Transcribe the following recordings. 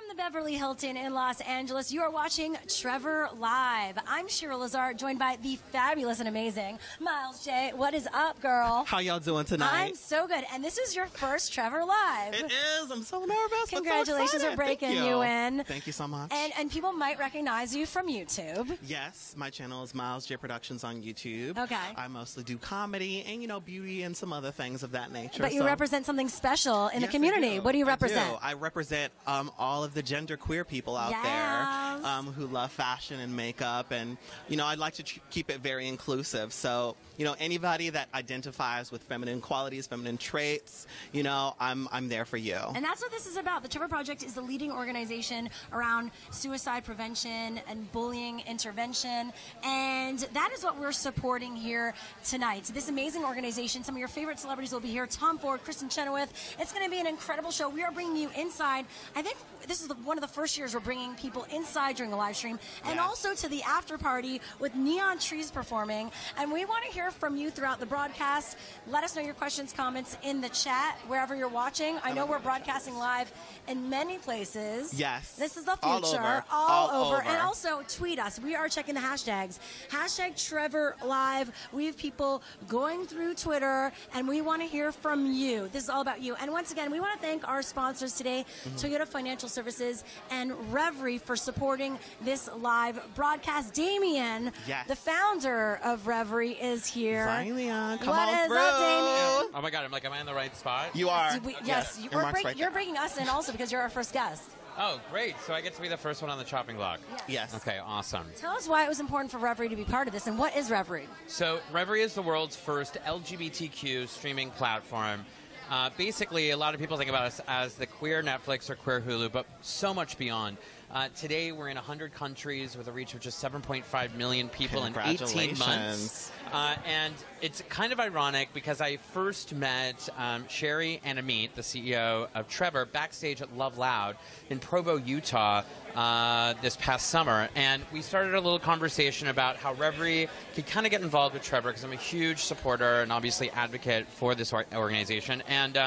the Beverly Hilton in Los Angeles, you are watching Trevor Live. I'm Shira Lazar, joined by the fabulous and amazing Myles J. What is up, girl? How y'all doing tonight? I'm so good. And this is your first Trevor Live. It is. I'm so nervous. Congratulations for breaking you in. Thank you so much. And people might recognize you from YouTube. Yes, my channel is Myles J Productions on YouTube. Okay. I mostly do comedy and, you know, beauty and some other things of that nature. But you represent something special in the community. What do you represent? I represent all of the gender queer people out there who love fashion and makeup, and you know, I'd like to keep it very inclusive. So you know, anybody that identifies with feminine qualities, feminine traits, you know, I'm there for you. And that's what this is about. The Trevor Project is the leading organization around suicide prevention and bullying intervention, and that is what we're supporting here tonight. So this amazing organization, some of your favorite celebrities will be here. Tom Ford, Kristin Chenoweth. It's going to be an incredible show. We are bringing you inside. I think this is one of the first years we're bringing people inside during a live stream, and also to the after party with neon trees performing. And we want to hear from you throughout the broadcast. Let us know your questions, comments in the chat wherever you're watching. I know we're broadcasting live in many places. Yes. This is the future. All over. And also tweet us. We are checking the hashtags. Hashtag TrevorLive. We have people going through Twitter, and we want to hear from you. This is all about you. And once again, we want to thank our sponsors today, Toyota Financial Services and Reverie, for supporting this live broadcast. Damien, the founder of Reverie, is here. Zion, come what on is through. up, Damien? Oh my God, am I in the right spot? You are. Yes, you're breaking us in also because you're our first guest. Oh, great. So I get to be the first one on the chopping block. Yes. Okay, awesome. Tell us why it was important for Reverie to be part of this, and what is Reverie? So Reverie is the world's first LGBTQ streaming platform. Basically, a lot of people think about us as the queer Netflix or queer Hulu, but so much beyond. Today, we're in 100 countries with a reach of just 7.5 million people in 18 months. And it's kind of ironic because I first met Sherry and Amit, the CEO of Trevor, backstage at Love Loud in Provo, Utah this past summer. And we started a little conversation about how Reverie could kind of get involved with Trevor, because I'm a huge supporter and obviously advocate for this organization. And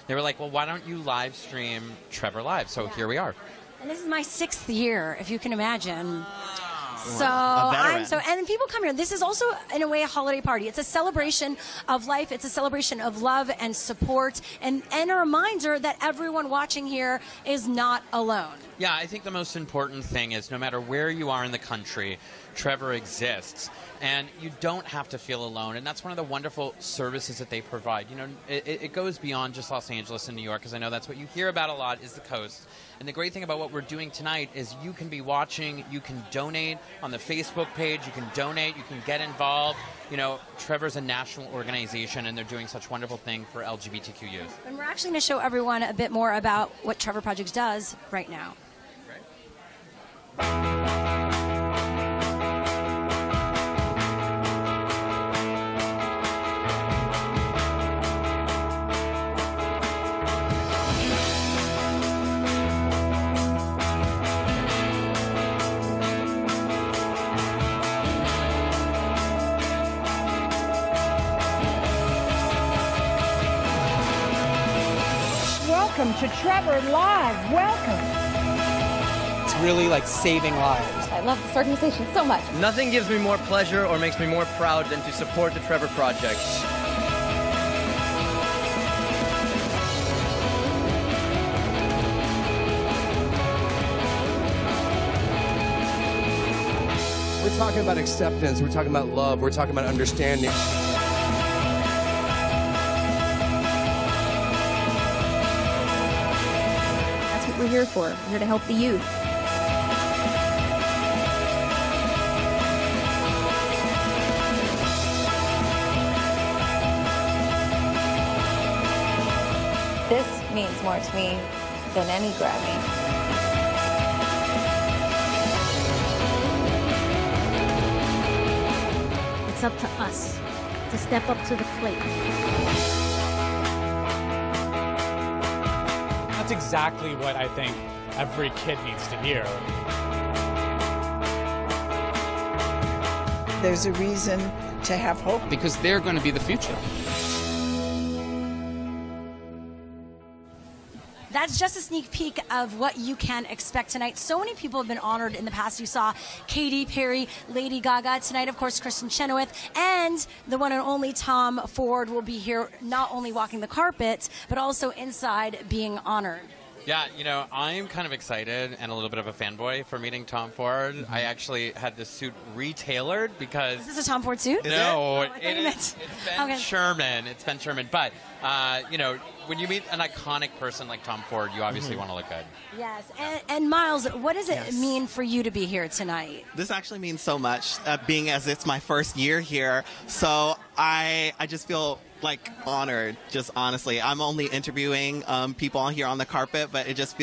they were like, well, why don't you live stream Trevor Live? So here we are. And this is my 6th year, if you can imagine. So and people come here. This is also, in a way, a holiday party. It's a celebration of life. It's a celebration of love and support, and a reminder that everyone watching here is not alone. Yeah, I think the most important thing is no matter where you are in the country, Trevor exists, and you don't have to feel alone. And that's one of the wonderful services that they provide. You know, it goes beyond just Los Angeles and New York, because I know that's what you hear about a lot is the coast. And the great thing about what we're doing tonight is you can be watching, you can donate on the Facebook page, you can donate, you can get involved. You know, Trevor's a national organization, and they're doing such wonderful things for LGBTQ youth. And we're actually going to show everyone a bit more about what Trevor Project does right now. Welcome to Trevor Live. Welcome. It's really like saving lives. I love this organization so much. Nothing gives me more pleasure or makes me more proud than to support the Trevor Project. We're talking about acceptance. We're talking about love. We're talking about understanding. We're here for. We're here to help the youth. This means more to me than any Grammy. It's up to us to step up to the plate. That's exactly what I think every kid needs to hear. There's a reason to have hope. Because they're going to be the future. that's just a sneak peek of what you can expect tonight. So many people have been honored in the past. You saw Katy Perry, Lady Gaga. Tonight, of course, Kristin Chenoweth, and the one and only Tom Ford will be here, not only walking the carpet, but also inside being honored. Yeah, you know, I'm kind of excited and a little bit of a fanboy for meeting Tom Ford. I actually had this suit retailored because... Is this a Tom Ford suit? No, it's Ben Sherman. It's Ben Sherman. But, you know, when you meet an iconic person like Tom Ford, you obviously want to look good. Yes. And Myles, what does it mean for you to be here tonight? This actually means so much, being as it's my first year here. So I just feel like honored, just honestly. I'm only interviewing people here on the carpet, but it just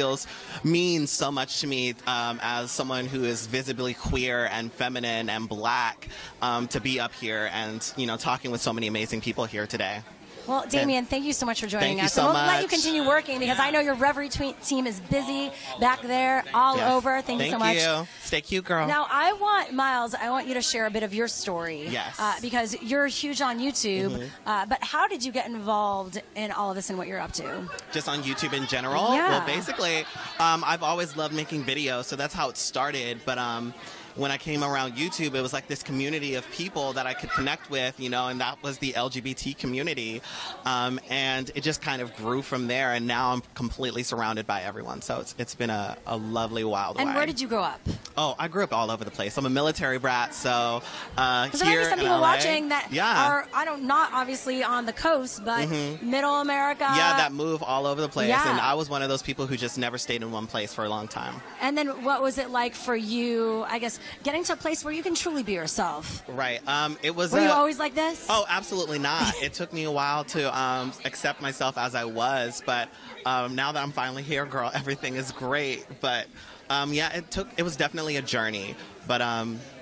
means so much to me as someone who is visibly queer and feminine and black to be up here and, you know, talking with so many amazing people here today. Well, Damien, thank you so much for joining us. Thank you so much. We'll let you continue working because I know your Reverie team is busy back there, all over. Thank you so much. Thank you. Stay cute, girl. Now, Myles, I want you to share a bit of your story. Yes. Because you're huge on YouTube. But how did you get involved in all of this and what you're up to? Just on YouTube in general? Yeah. Well, basically, I've always loved making videos, so that's how it started. But when I came around YouTube, it was like this community of people that I could connect with, you know, and that was the LGBT community. And it just kind of grew from there, and now I'm completely surrounded by everyone. So it's been a lovely, wild And ride. where did you grow up? Oh, I grew up all over the place. I'm a military brat, so Because there might be some people LA, watching that are, not obviously on the coast, but middle America. Yeah, that move all over the place. Yeah. And I was one of those people who just never stayed in one place for a long time. And then what was it like for you, I guess, getting to a place where you can truly be yourself? Right. It was. Were you always like this? Oh, absolutely not. It took me a while to accept myself as I was, but now that I'm finally here, girl, everything is great. But yeah, it was definitely a journey, but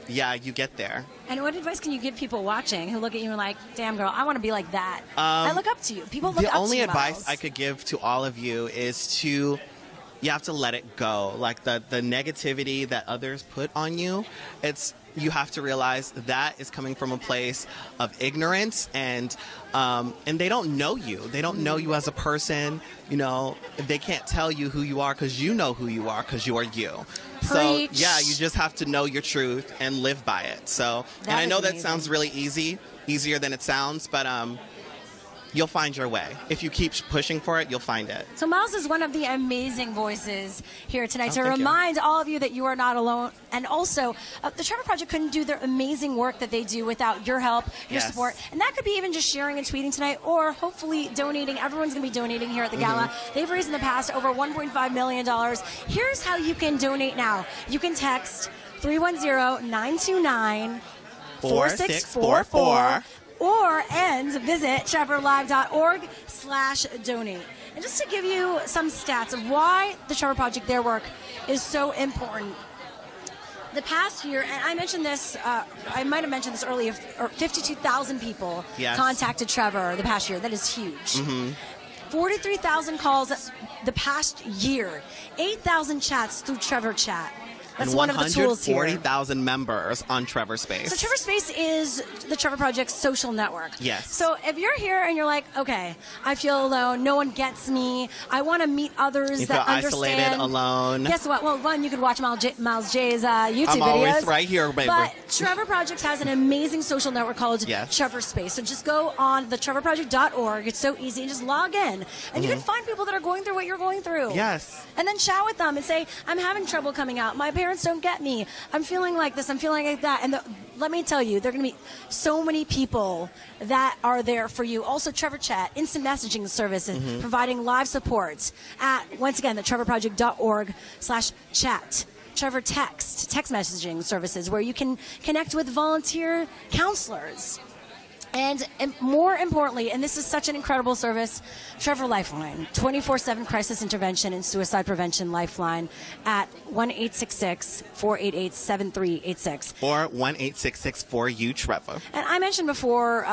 yeah, you get there. And what advice can you give people watching who look at you and like, damn, girl, I want to be like that? I look up to you. People look up to you. The only advice I could give to all of you is you have to let it go. Like the negativity that others put on you, you have to realize that is coming from a place of ignorance, and they don't know you. They don't know you as a person. You know, they can't tell you who you are because you know who you are because you are you. Preach. So yeah, you just have to know your truth and live by it. So, and I know that sounds really easier than it sounds, but you'll find your way. If you keep pushing for it, you'll find it. So Myles is one of the amazing voices here tonight to thank remind all of you that you are not alone. And also, the Trevor Project couldn't do their amazing work that they do without your help, your support. And that could be even just sharing and tweeting tonight, or hopefully donating. Everyone's going to be donating here at the gala. They've raised in the past over $1.5 million. Here's how you can donate now. You can text 310-929-4644. And visit TrevorLive.org/donate. And just to give you some stats of why the Trevor Project, their work, is so important. The past year, and I mentioned this, I might have mentioned this earlier, 52,000 people contacted Trevor the past year. That is huge. 43,000 calls the past year. 8,000 chats through TrevorChat. That's and one of the tools here. 140,000 members on TrevorSpace. So TrevorSpace is the Trevor Project's social network. Yes. So if you're here and you're like, okay, I feel alone, no one gets me, I want to meet others you that feel understand. isolated, alone. Guess what? Well, one, you could watch Myles J's YouTube videos. I'm always right here, baby. But Trevor Project has an amazing social network called TrevorSpace. So just go on the TrevorProject.org. It's so easy. And just log in. And you can find people that are going through what you're going through. Yes. And then chat with them and say, I'm having trouble coming out. My parents don't get me. I'm feeling like this. I'm feeling like that. And let me tell you, there are going to be so many people that are there for you. Also, TrevorChat, instant messaging services, providing live supports at, once again, the TrevorProject.org/chat. TrevorText, text messaging services, where you can connect with volunteer counselors. And more importantly, and this is such an incredible service, Trevor Lifeline, 24/7 crisis intervention and suicide prevention lifeline at 1-866-488-7386. Or 1-866-4U-TREVOR. And I mentioned before,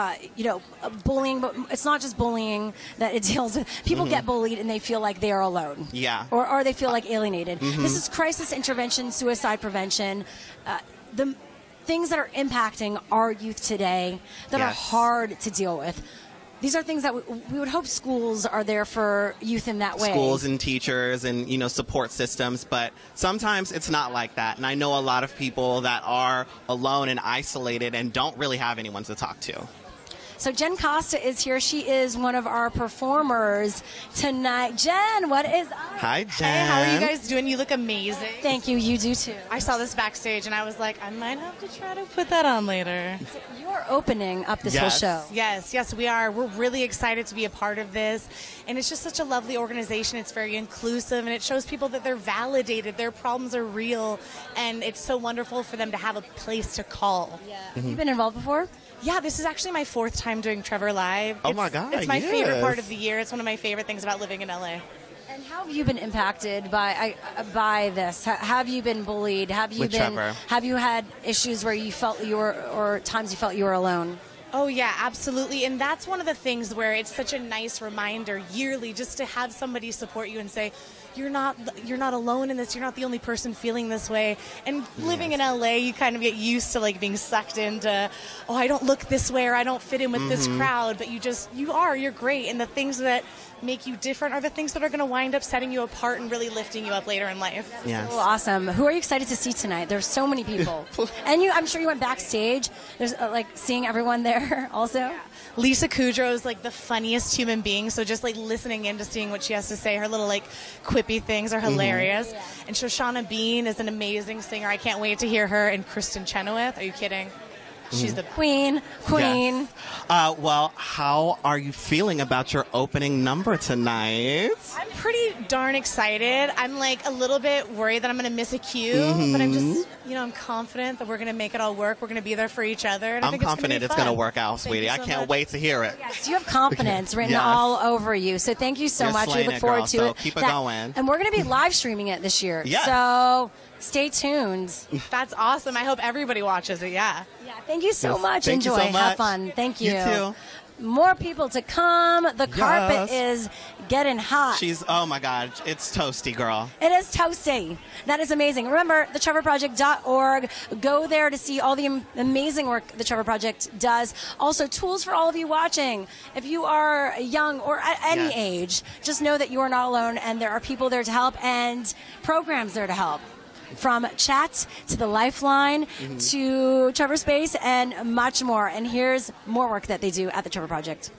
bullying, but it's not just bullying that it deals with. People get bullied and they feel like they are alone. Yeah. Or they feel like alienated. This is crisis intervention, suicide prevention. The things that are impacting our youth today that are hard to deal with. these are things that we would hope schools are there for youth in that way. Schools and teachers and, you know, support systems, but sometimes it's not like that. And I know a lot of people that are alone and isolated and don't really have anyone to talk to. So Jen Casas is here. She is one of our performers tonight. Jen, what is up? Hi, Jen. Hey, how are you guys doing? You look amazing. Thank you. You do too. I saw this backstage and I was like, I might have to try to put that on later. So you are opening up this whole show. Yes, we are. We're really excited to be a part of this. And it's just such a lovely organization. It's very inclusive and it shows people that they're validated. Their problems are real. And it's so wonderful for them to have a place to call. Yeah. Have you been involved before? Yeah, this is actually my 4th time doing Trevor Live. Oh my God, It's my favorite part of the year. It's one of my favorite things about living in LA. And how have you been impacted by this? Have you been bullied? Have you Have you had issues where you felt or times you felt you were alone? Oh yeah, absolutely. And that's one of the things where it's such a nice reminder yearly just to have somebody support you and say, you're not alone in this. You're not the only person feeling this way. And living in LA, you kind of get used to like being sucked into, oh, I don't look this way or I don't fit in with this crowd. But you're great. And the things that make you different are the things that are going to wind up setting you apart and really lifting you up later in life. Yes. So awesome. Who are you excited to see tonight? There's so many people. And I'm sure you went backstage. There's like seeing everyone there also. Yeah. Lisa Kudrow is like the funniest human being. So just like listening in to seeing what she has to say, her little like quippy things are hilarious. Yeah. And Shoshana Bean is an amazing singer. I can't wait to hear her. And Kristin Chenoweth. Are you kidding? She's the queen. Yes. Well, how are you feeling about your opening number tonight? I'm pretty darn excited. I'm like a little bit worried that I'm going to miss a cue, but I'm just, I'm confident that we're going to make it all work. We're going to be there for each other. And I'm confident it's going to work out, sweetie. I can't wait to hear it. Yes, you have confidence written all over you. So thank you so much. We look forward to it. Keep it going. And we're going to be live streaming it this year. Yes. So stay tuned. That's awesome. I hope everybody watches it. Yeah. Thank you so much. Thank Enjoy. You so much. Have fun. Thank you. You too. More people to come. The carpet is getting hot. Oh my God, it's toasty, girl. It is toasty. That is amazing. Remember, the TrevorProject.org. Go there to see all the amazing work the Trevor Project does. Also, tools for all of you watching. If you are young or at any age, just know that you are not alone and there are people there to help and programs there to help. From chat to the Lifeline to TrevorSpace and much more. And here's more work that they do at the Trevor Project.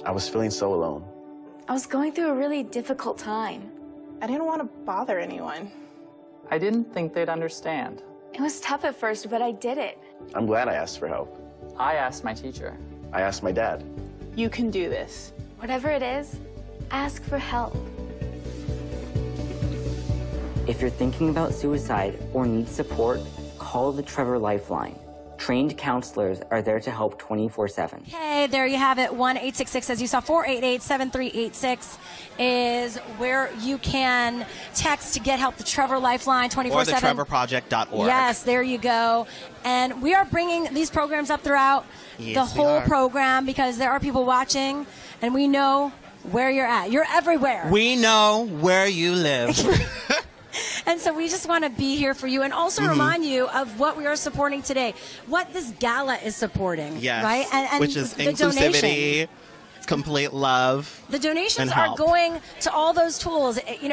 I was feeling so alone. I was going through a really difficult time. I didn't want to bother anyone. I didn't think they'd understand. It was tough at first, but I did it. I'm glad I asked for help. I asked my teacher. I asked my dad. You can do this. Whatever it is, ask for help. If you're thinking about suicide or need support, call the Trevor Lifeline. Trained counselors are there to help 24/7. Okay, there you have it. 1-866, as you saw, 488-7386 is where you can text to get help. The Trevor Lifeline 24/7. Or the TrevorProject.org. Yes, there you go. And we are bringing these programs up throughout the whole program because there are people watching, and we know where you're at. You're everywhere. We know where you live. And so we just want to be here for you and also remind you of what we are supporting today, what this gala is supporting. Yes, right? And which is the inclusivity, complete love. The donations are going to all those tools. They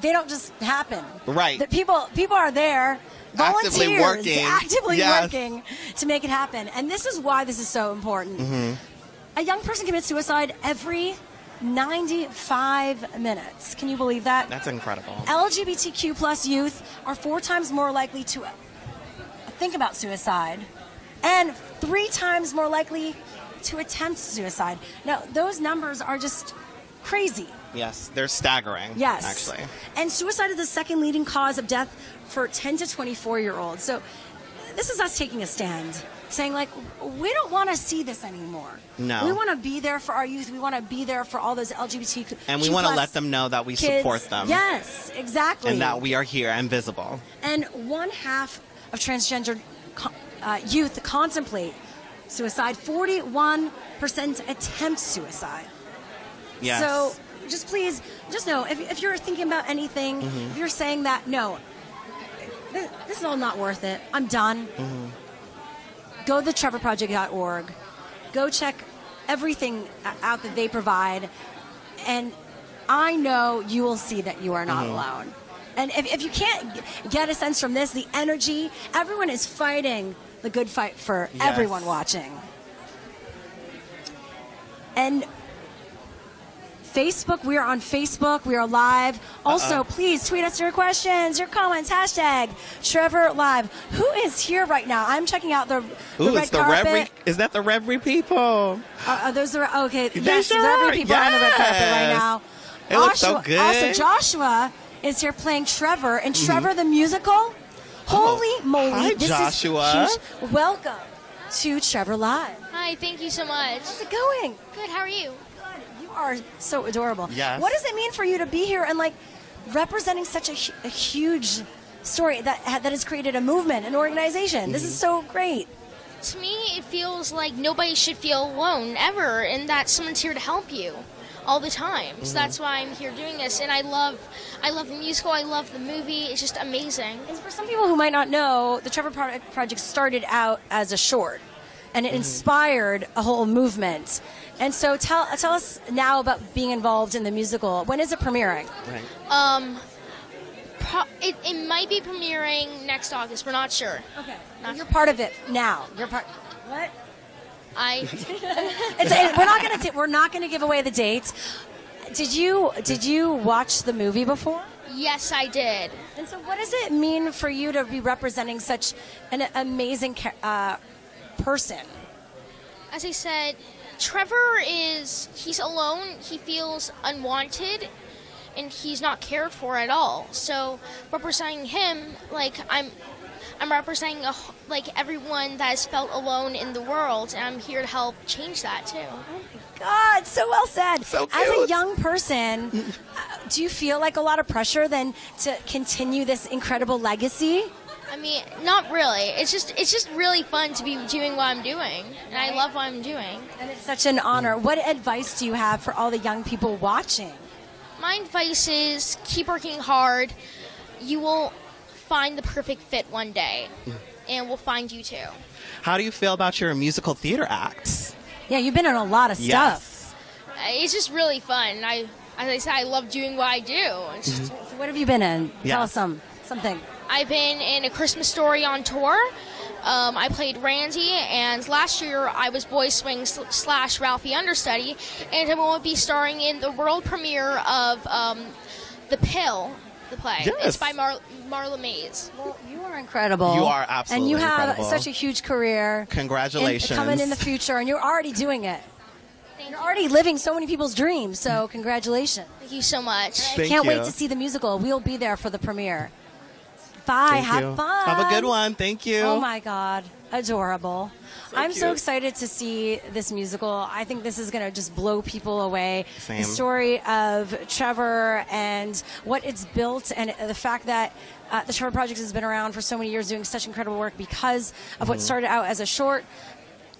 don't just happen. Right. The people are there, volunteers, actively Yes. working to make it happen. And this is why this is so important. A young person commits suicide every 95 minutes. Can you believe that? That's incredible. LGBTQ plus youth are 4 times more likely to think about suicide and 3 times more likely to attempt suicide. Now, those numbers are just crazy. Yes, they're staggering. Yes. Actually. And suicide is the second leading cause of death for 10 to 24-year-olds. So this is us taking a stand, saying, like, we don't want to see this anymore. No. We want to be there for our youth. We want to be there for all those LGBTQ. And we want to let them know that we kids. support them. Yes, exactly. And that we are here and visible. And 1/2 of transgender youth contemplate suicide. 41% attempt suicide. Yes. So just please, just know, if you're thinking about anything, if you're saying that, no, this is all not worth it. I'm done. Go to TrevorProject.org. Go check everything out that they provide. And I know you will see that you are not alone. And if you can't get a sense from this, the energy, everyone is fighting the good fight for everyone watching. And Facebook, we are on Facebook, we are live. Also, please tweet us your questions, your comments, hashtag TrevorLive. Who is here right now? I'm checking out the red carpet. Is that the Reverie people? Those are, okay, They yes, sure the are. Reverie people are on the red carpet right now. It looks so good. Also, Joshua is here playing Trevor, and Trevor the musical. Holy moly. Hi, this Joshua. is huge. Welcome to Trevor Live. Hi, thank you so much. How's it going? Good, how are you? Good. You are so adorable. Yes. What does it mean for you to be here and like representing such a huge story that has created a movement, an organization? This is so great. To me, it feels like nobody should feel alone ever, and that someone's here to help you all the time. So that's why I'm here doing this, and I love the musical, I love the movie. It's just amazing. And for some people who might not know, the Trevor Project started out as a short, and it inspired a whole movement. And so tell us now about being involved in the musical. When is it premiering? It might be premiering next August. We're not sure. Okay. You're part of it now. You're part. What? We're not gonna give away the dates. Did you watch the movie before? Yes, I did. And so, what does it mean for you to be representing such an amazing person? As I said, Trevor he's alone. He feels unwanted, and he's not cared for at all. So, representing him, like I'm representing everyone that has felt alone in the world, and I'm here to help change that too. Oh my God, so well said. So cute. As a young person, do you feel like a lot of pressure then to continue this incredible legacy? I mean, not really. It's just really fun to be doing what I'm doing, and I love what I'm doing. And it's such an honor. What advice do you have for all the young people watching? My advice is keep working hard. You will find the perfect fit one day, and we'll find you too. How do you feel about your musical theater acts? Yeah, you've been in a lot of stuff. It's just really fun. As I said, I love doing what I do. So what have you been in? Tell us something. I've been in A Christmas Story on tour. I played Randy, and last year I was Boy Swing / Ralphie understudy, and I will be starring in the world premiere of The Pill, the play. Yes. It's by Marla Mays. Well, you are incredible. You are absolutely incredible. And you have incredible. such a huge career. Congratulations. Coming in the future, and you're already doing it. You're already living so many people's dreams, so congratulations. Thank you so much. I can't wait to see the musical. We'll be there for the premiere. Bye. Have fun. Have a good one. Thank you. Oh, my God. Adorable. I'm so cute. excited to see this musical. I think this is going to just blow people away. Same. The story of Trevor and what it's built, and the fact that the Trevor Project has been around for so many years doing such incredible work because of what started out as a short.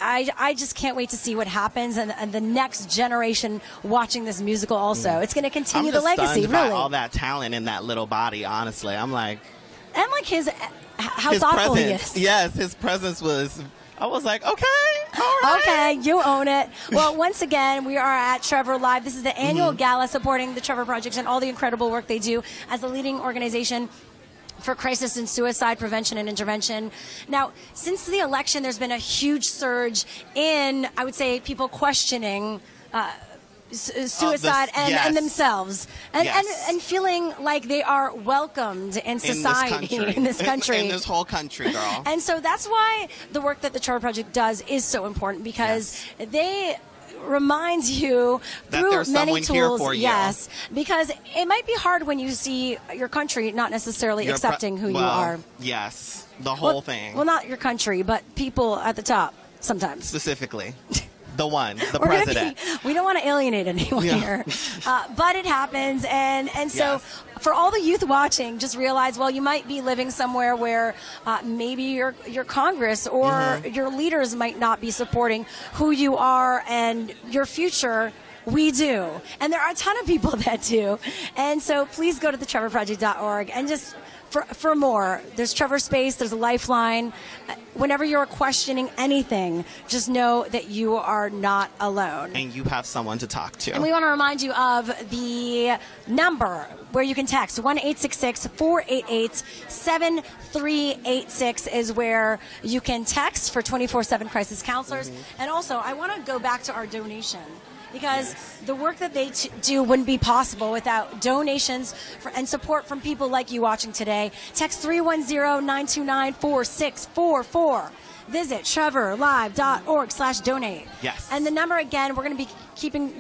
I just can't wait to see what happens and the next generation watching this musical also. It's going to continue the legacy, stunned really. by all that talent in that little body, honestly. I'm like... And like how thoughtful presence. he is. Yes, his presence was... I was like, okay, all right. Okay, you own it. Well, once again, we are at Trevor Live. This is the annual gala supporting the Trevor Project and all the incredible work they do as a leading organization for crisis and suicide prevention and intervention. Now, since the election, there's been a huge surge in, I would say, people questioning suicide and themselves, and feeling like they are welcomed in society, in this country. In this whole country, girl. And so that's why the work that the Trevor Project does is so important, because they remind you that through there's many someone tools. here for you. Yes, because it might be hard when you see your country not necessarily accepting who you are. Yes, the whole thing. Well, not your country, but people at the top sometimes. Specifically. The president. We don't want to alienate anyone here. But it happens. And so for all the youth watching, just realize, well, you might be living somewhere where maybe your Congress or your leaders might not be supporting who you are and your future We do. And there are a ton of people that do. And so please go to the TrevorProject.org and just for more. There's TrevorSpace, there's a Lifeline. Whenever you're questioning anything, just know that you are not alone. And you have someone to talk to. And we want to remind you of the number where you can text. 1-866-488-7386 is where you can text for 24/7 crisis counselors. And also, I want to go back to our donation, because the work that they do wouldn't be possible without donations and support from people like you watching today. Text 310-929-4644. Visit TrevorLive.org/donate. Yes. And the number, again, we're going to be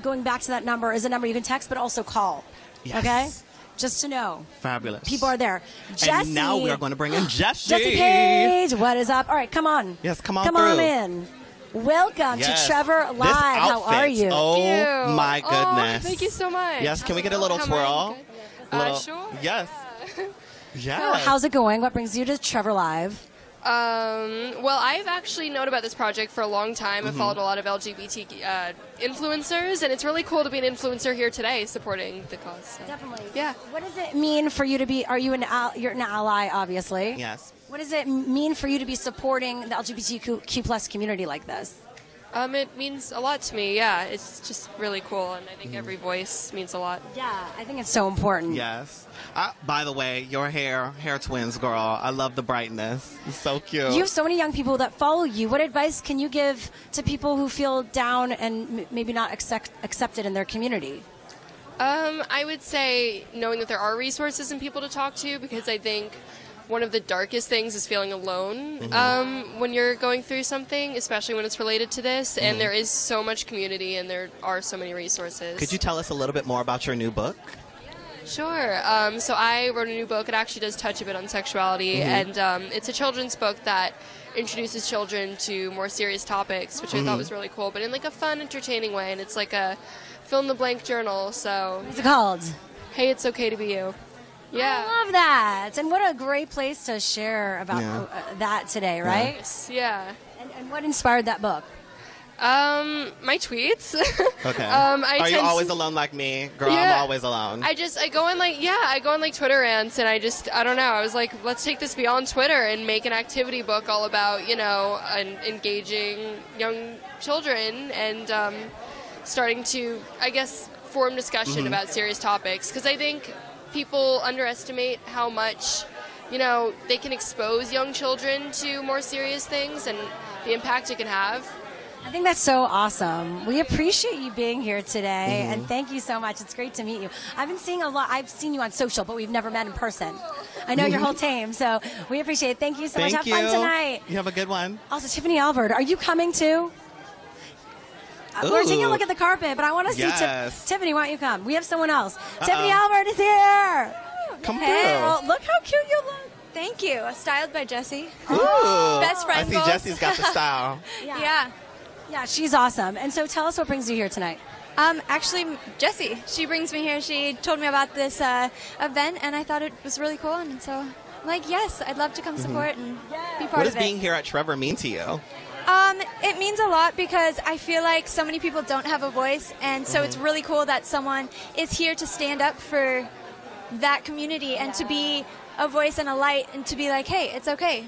going back to that number, is a number you can text but also call. Yes. Okay? Just to know. Fabulous. People are there. Jesse. And now we are going to bring in Jesse. Jesse Page, what is up? All right, come on. Yes, come on Come through. on in. Welcome to Trevor Live. How are you? Oh, my goodness. Thank you so much. Yes, can we get a little twirl? Sure. Yes. So how's it going? What brings you to Trevor Live? Well, I've actually known about this project for a long time. I've followed a lot of LGBT influencers, and it's really cool to be an influencer here today supporting the cause. So. Definitely. Yeah. What does it mean for you to be, you're an ally, obviously. Yes. What does it mean for you to be supporting the LGBTQ plus community like this? It means a lot to me, yeah. It's just really cool, and I think every voice means a lot. Yeah, I think it's so important. Yes. By the way, your hair twins, girl. I love the brightness. It's so cute. You have so many young people that follow you. What advice can you give to people who feel down and maybe not accepted in their community? I would say knowing that there are resources and people to talk to, because I think one of the darkest things is feeling alone when you're going through something, especially when it's related to this. And there is so much community, and there are so many resources. Could you tell us a little bit more about your new book? Sure. So I wrote a new book. It actually does touch a bit on sexuality, and it's a children's book that introduces children to more serious topics, which I thought was really cool, but in like a fun, entertaining way. And it's like a fill-in-the-blank journal. So what's it called? Hey, It's Okay to Be You. Yeah. I love that. And what a great place to share about that today, right? Yes. Yeah. And what inspired that book? My tweets. Okay. Are you always alone like me? Girl, Yeah. I'm always alone. I go on like Twitter rants, and I don't know. I was like, let's take this beyond Twitter and make an activity book all about, engaging young children and starting to, I guess, form discussion about serious topics. Because I think people underestimate how much, they can expose young children to more serious things and the impact it can have. I think that's so awesome. We appreciate you being here today, and thank you so much. It's great to meet you. I've seen you on social, but we've never met in person. I know your whole team, so we appreciate it. Thank you so much. Have fun tonight. You have a good one. Also, Tiffany Alvord, are you coming too? We're taking a look at the carpet, but I want to see Tiffany. Why don't you come? We have someone else. Tiffany Alvord is here. Come hey, through. well, look how cute you look. Thank you. Styled by Jessie. Ooh. Best friend. I see Jessie's got the style. Yeah, she's awesome. And so tell us what brings you here tonight. Actually, Jessie. She brings me here. She told me about this event, and I thought it was really cool. And so I'm like, yes, I'd love to come support and be part of it. What does being here at Trevor mean to you? It means a lot because I feel like so many people don't have a voice, and so it's really cool that someone is here to stand up for that community and to be a voice and a light and to be like, hey, it's okay.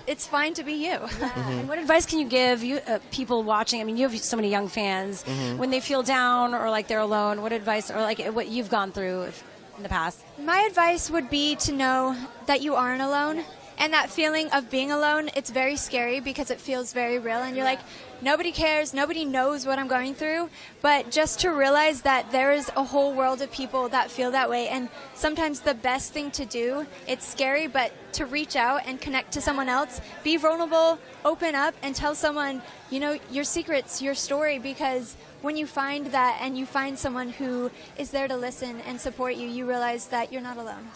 It's fine to be you. And what advice can you give people watching? I mean, you have so many young fans. When they feel down or like they're alone, what advice, or like what you've gone through in the past? My advice would be to know that you aren't alone. And that feeling of being alone, it's very scary because it feels very real. And you're like, nobody cares, nobody knows what I'm going through. But just to realize that there is a whole world of people that feel that way. And sometimes the best thing to do, it's scary, but to reach out and connect to someone else, be vulnerable, open up, and tell someone, your secrets, your story. Because when you find that and you find someone who is there to listen and support you, you realize that you're not alone.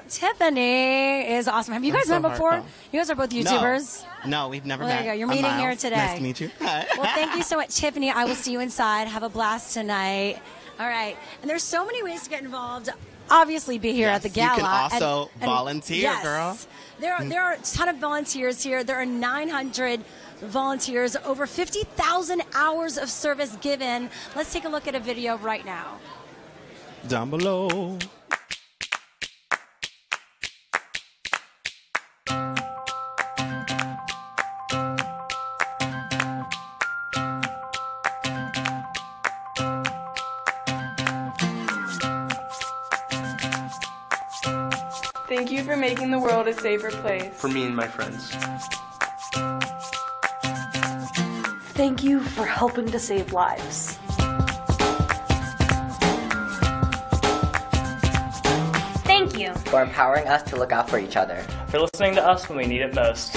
Tiffany is awesome. Have you guys met before? You guys are both YouTubers? No, we've never met. There you go. You're meeting here today. Nice to meet you. Well, thank you so much, Tiffany. I will see you inside. Have a blast tonight. All right. And there's so many ways to get involved. Obviously, be here at the gala. You can also volunteer, girl. There are a ton of volunteers here. There are 900 volunteers, over 50,000 hours of service given. Let's take a look at a video right now. Down below. Thank you for making the world a safer place. For me and my friends. Thank you for helping to save lives. Thank you for empowering us to look out for each other. For listening to us when we need it most.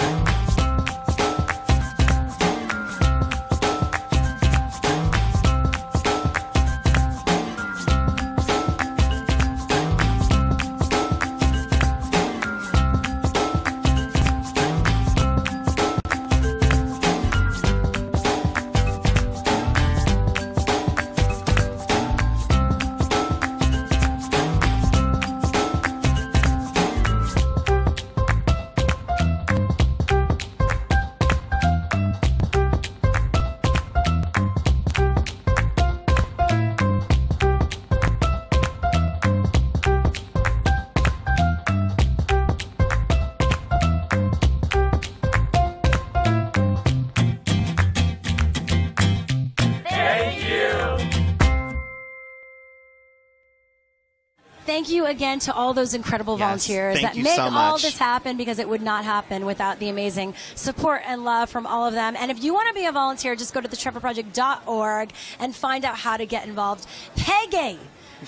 Thank you again to all those incredible volunteers that make all this happen, because it would not happen without the amazing support and love from all of them. And if you want to be a volunteer, just go to thetrevorproject.org and find out how to get involved. Peggy,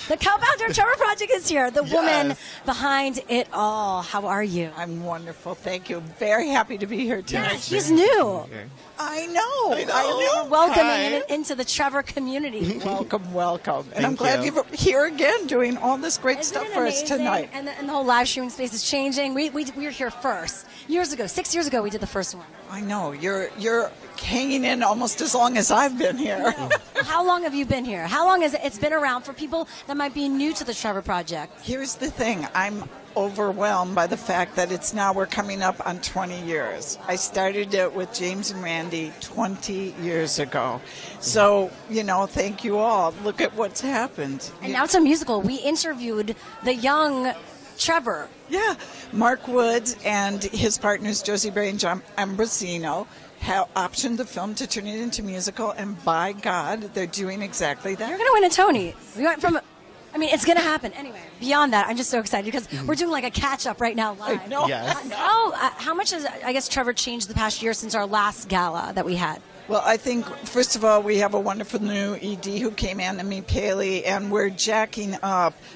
the co-founder of Trevor Project, is here, the woman behind it all. How are you? I'm wonderful. Thank you. Very happy to be here tonight. Yeah, she's new. I know. We're welcoming into the Trevor community. Welcome, welcome. And I'm glad you're here again doing all this great stuff for us tonight. And the whole live streaming space is changing. We were here first. 6 years ago, we did the first one. I know. You're hanging in almost as long as I've been here. How long have you been here? How long has it's been around for people that might be new to the Trevor Project? Here's the thing. I'm overwhelmed by the fact that we're coming up on 20 years. I started it with James and Randy 20 years ago. So, thank you all. Look at what's happened. And now it's a musical. We interviewed the young Trevor. Yeah. Mark Woods and his partners, Josie Bray and John Ambrosino, have optioned the film to turn it into musical, and by God, they're doing exactly that. You're going to win a Tony. We went from... it's going to happen. Anyway, beyond that, I'm just so excited because we're doing like a catch-up right now live. I know. Yes. How much has, Trevor changed the past year since our last gala that we had? Well, I think, first of all, we have a wonderful new ED who came in, Amit Paley, and we're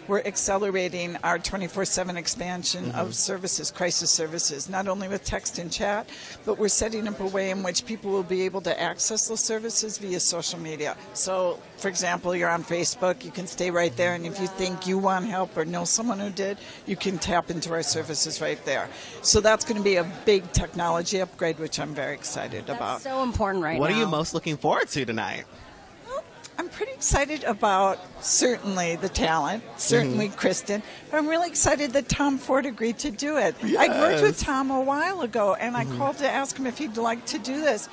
we're accelerating our 24/7 expansion of services, crisis services, not only with text and chat, but we're setting up a way in which people will be able to access those services via social media. So, for example, you're on Facebook, you can stay right there, and if you think you want help or know someone who did, you can tap into our services right there. So that's going to be a big technology upgrade, which I'm very excited about. That's so important right now. What are you most looking forward to tonight? Well, I'm pretty excited about certainly the talent, certainly Kristin, but I'm really excited that Tom Ford agreed to do it. Yes. I worked with Tom a while ago, and I called to ask him if he'd like to do this,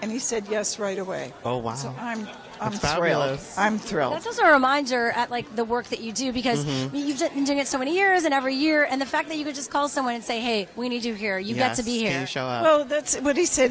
and he said yes right away. Oh, wow. So I'm That's thrilled. fabulous. I'm thrilled. That's also a reminder at the work that you do, because you've been doing it so many years and every year, and the fact that you could just call someone and say, hey, we need you here. You got to be here. Can you show up? Well, that's what he said.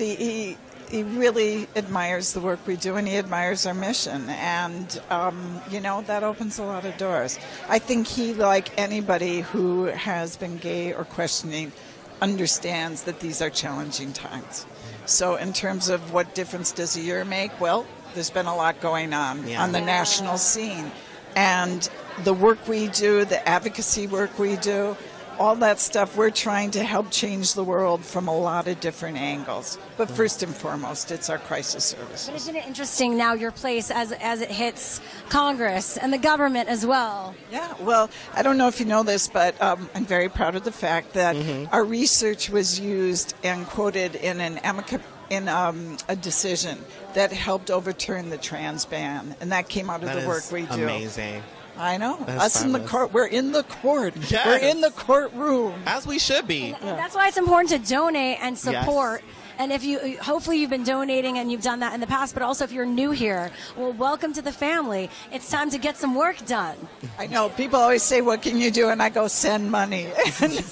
He really admires the work we do, and he admires our mission. And, that opens a lot of doors. I think he, like anybody who has been gay or questioning, understands that these are challenging times. So in terms of what difference does a year make, well, there's been a lot going on the national scene. And the work we do, the advocacy work we do, all that stuff, we're trying to help change the world from a lot of different angles. But first and foremost, it's our crisis services. But isn't it interesting now, your place as it hits Congress and the government as well? Yeah, well, I don't know if you know this, but I'm very proud of the fact that our research was used and quoted in a decision that helped overturn the trans ban, and that came out of the work we do. Amazing. I know. That's Us in the court. We're in the court. Yes. We're in the courtroom. As we should be. And that's why it's important to donate and support And if you, hopefully you've been donating and you've done that in the past, but also if you're new here, well, welcome to the family. It's time to get some work done. I know, people always say, what can you do? And I go, send money. And,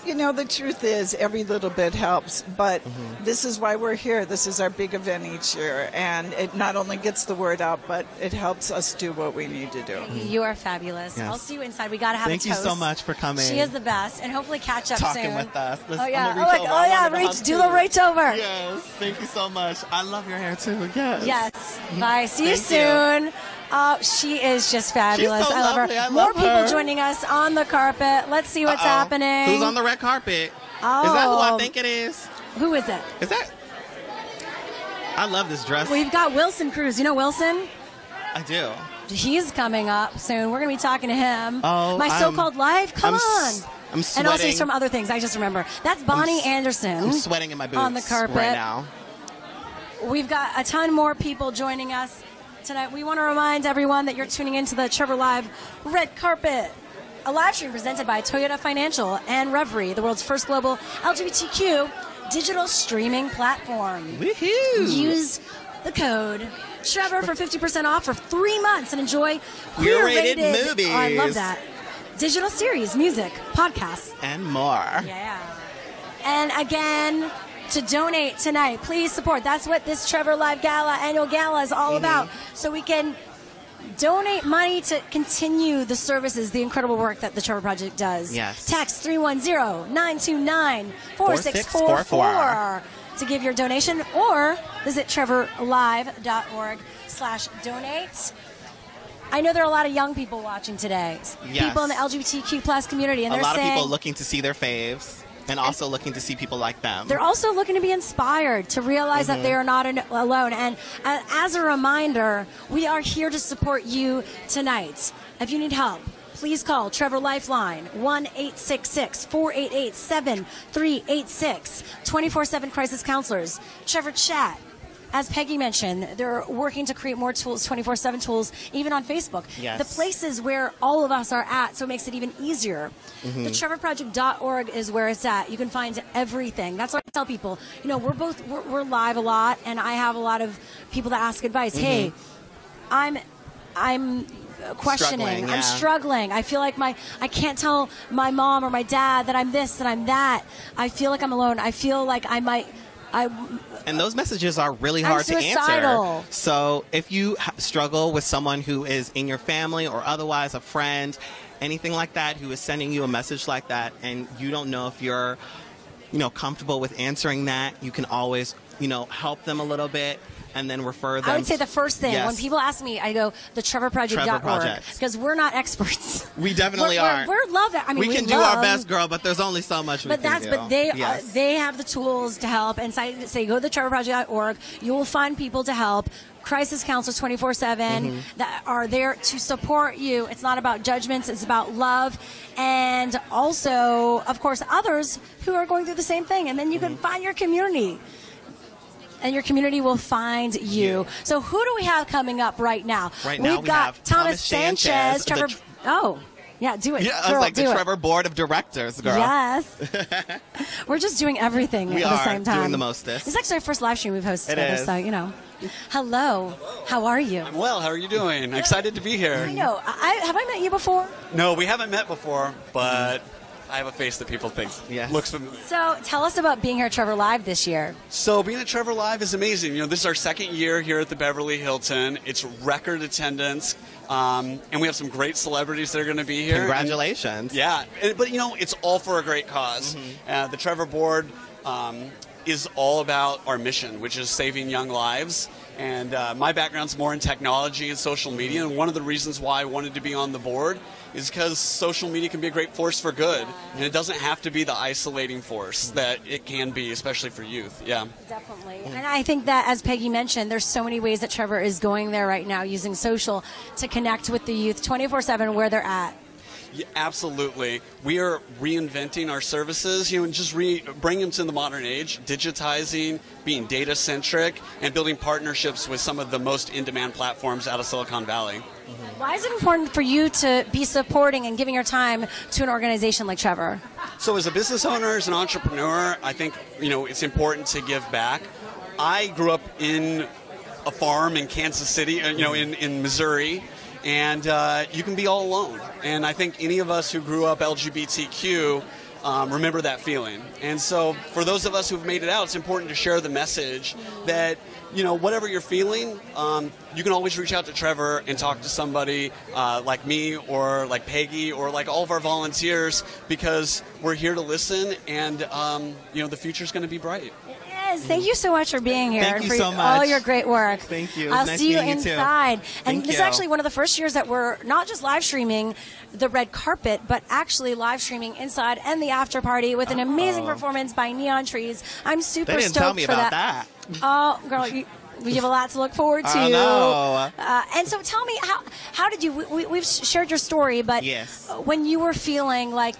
you know, the truth is every little bit helps, but this is why we're here. This is our big event each year, and it not only gets the word out, but it helps us do what we need to do. You are fabulous. Yes. I'll see you inside. We got to have a toast. Thank you so much for coming. She is the best, and hopefully catch up Talking soon. with us. Oh yeah, reach, do the reach over. Yes, thank you so much. I love your hair too. Yes. Yes. Bye. See you Thank soon. She is just fabulous. She's so I love lovely. her. I More love people her. joining us on the carpet. Let's see what's happening. Who's on the red carpet? Oh. Is that who I think it is? Who is it? Is that? I love this dress. We've got Wilson Cruz. You know Wilson? I do. He's coming up soon. We're going to be talking to him. Oh, My so-called life? Come on. I'm sweating. And also he's from other things. I just remember. That's Bonnie Anderson. I'm sweating in my boots on the carpet right now. We've got a ton more people joining us tonight. We want to remind everyone that you're tuning into the Trevor Live Red Carpet, a live stream presented by Toyota Financial and Reverie, the world's first global LGBTQ digital streaming platform. Woohoo! Use the code Trevor for 50% off for 3 months and enjoy Queer-rated queer-rated movies. Oh, I love that. Digital series, music, podcasts, and more. Yeah. And again, to donate tonight, please support. That's what this Trevor Live Gala, annual gala, is all about. So we can donate money to continue the services, the incredible work that the Trevor Project does. Yes. Text 310-929-4644 to give your donation, or visit TrevorLive.org/donate. I know there are a lot of young people watching today. Yes. People in the LGBTQ plus community, and A they're lot of saying, people looking to see their faves and also looking to see people like them. they're also looking to be inspired, to realize that they are not alone. And as a reminder, we are here to support you tonight. If you need help, please call Trevor Lifeline, 1-866-488-7386, 24/7 crisis counselors. TrevorChat. As Peggy mentioned, they're working to create more tools, 24/7 tools, even on Facebook. Yes. The places where all of us are at, so it makes it even easier. The TrevorProject.org is where it's at. You can find everything. That's what I tell people. You know, we're live a lot, and I have a lot of people that ask advice. Hey, I'm questioning. I'm struggling. I feel like I can't tell my mom or my dad that I'm this, that I'm that. I feel like I'm alone. I feel like and those messages are really hard to answer. So if you struggle with someone who is in your family or otherwise a friend, anything like that, who is sending you a message like that, and you don't know if you're, comfortable with answering that, you can always, help them a little bit and then refer them. I would say the first thing, when people ask me, I go, the TrevorProject.org, because we're not experts. We definitely are. We're love it. I mean, we can do our best, girl, but there's only so much we can do. But they have the tools to help. And say, go to the TrevorProject.org. You will find people to help. Crisis counselors 24/7 that are there to support you. It's not about judgments. It's about love. And also, of course, others who are going through the same thing. And then you can find your community. And your community will find you. So who do we have coming up right now? Right now We've got Thomas Sanchez. Trevor. Yeah, do it. Yeah, girl, I was like the do Trevor Board of Directors, girl. Yes. We're just doing everything at the same time. We are doing the mostest. This is actually our first live stream we've hosted together, is. so, Hello. How are you? I'm well. How are you doing? Excited to be here. I know. Have I met you before? No, we haven't met before, but I have a face that people think looks familiar. So tell us about being here at Trevor Live this year. So being at Trevor Live is amazing. This is our second year here at the Beverly Hilton. It's record attendance. And we have some great celebrities that are going to be here. Congratulations. But it's all for a great cause. The Trevor Board is all about our mission, which is saving young lives. And my background's more in technology and social media. And one of the reasons why I wanted to be on the board is because social media can be a great force for good. And it doesn't have to be the isolating force that it can be, especially for youth. Yeah. Definitely. And I think that, as Peggy mentioned, there's so many ways that Trevor is going there right now, using social to connect with the youth 24/7 where they're at. Yeah, absolutely. We are reinventing our services, and just bring them to the modern age, digitizing, being data-centric, and building partnerships with some of the most in-demand platforms out of Silicon Valley. Why is it important for you to be supporting and giving your time to an organization like Trevor? So as a business owner, as an entrepreneur, I think, it's important to give back. I grew up in a farm in Kansas City, in Missouri, and you can be all alone. And I think any of us who grew up LGBTQ remember that feeling. And so for those of us who've made it out, it's important to share the message that, whatever you're feeling, you can always reach out to Trevor and talk to somebody like me or like Peggy or like all of our volunteers, because we're here to listen, and, the future's going to be bright. Thank you so much for being here. Thank you for so much. all your great work. Thank you. I'll Nice see you meeting you too. inside. And Thank this is you. actually one of the first years that we're not just live streaming the red carpet, but actually live streaming inside and the after party with an amazing performance by Neon Trees. I'm super They didn't stoked tell me for about that. Oh, girl, we have a lot to look forward to. I know. And so tell me, how did you, we've shared your story, but yes. When you were feeling like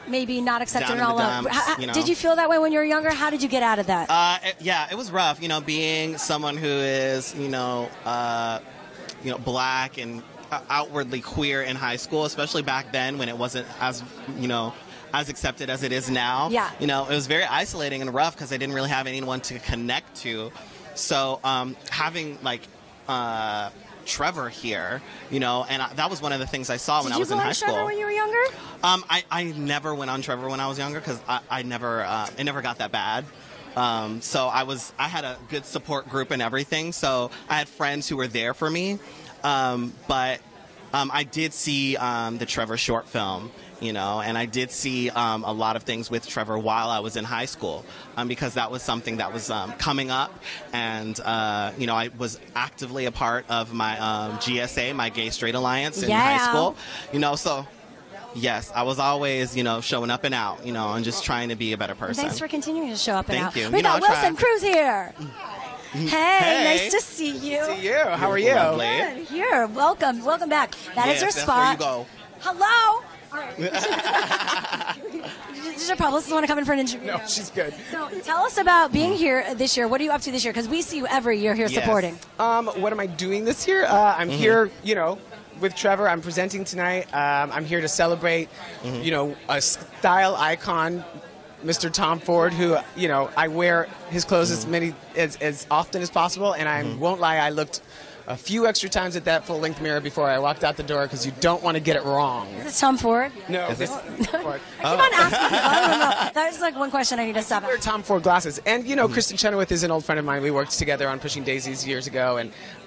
maybe not accepted Down and in all the alone, dumps, did you feel that way when you were younger? How did you get out of that? It was rough, being someone who is, black and outwardly queer in high school, especially back then when it wasn't as, as accepted as it is now. Yeah. It was very isolating and rough because I didn't really have anyone to connect to. So having Trevor here, and that was one of the things I saw when I was in high school. Did you go on Trevor when you were younger? I never went on Trevor when I was younger because I never it never got that bad. So I had a good support group and everything. So I had friends who were there for me. But I did see the Trevor short film, and I did see a lot of things with Trevor while I was in high school, because that was something that was coming up, and I was actively a part of my GSA, my Gay Straight Alliance in high school, so. Yes, I was always, showing up and out, and just trying to be a better person. Thanks for continuing to show up and out. Thank you. We got Wilson Cruz here. Hey, nice to see you. See you. How are you? Good. Here, welcome back. That is your spot. That's where you go. Hello. All right. Does your publicist want to come in for an interview? No, she's good. So tell us about being here this year. What are you up to this year? Because we see you every year here supporting. What am I doing this year? I'm here, with Trevor. I'm presenting tonight. I'm here to celebrate, a style icon, Mr. Tom Ford, who, I wear his clothes as often as possible, and I won't lie, I looked a few extra times at that full-length mirror before I walked out the door because you don't want to get it wrong. Is this Tom Ford? No, this is Ford. I keep on asking. I don't know. That's like one question I need to stop at. I wear Tom Ford glasses. And, Kristin Chenoweth is an old friend of mine. We worked together on Pushing Daisies years ago,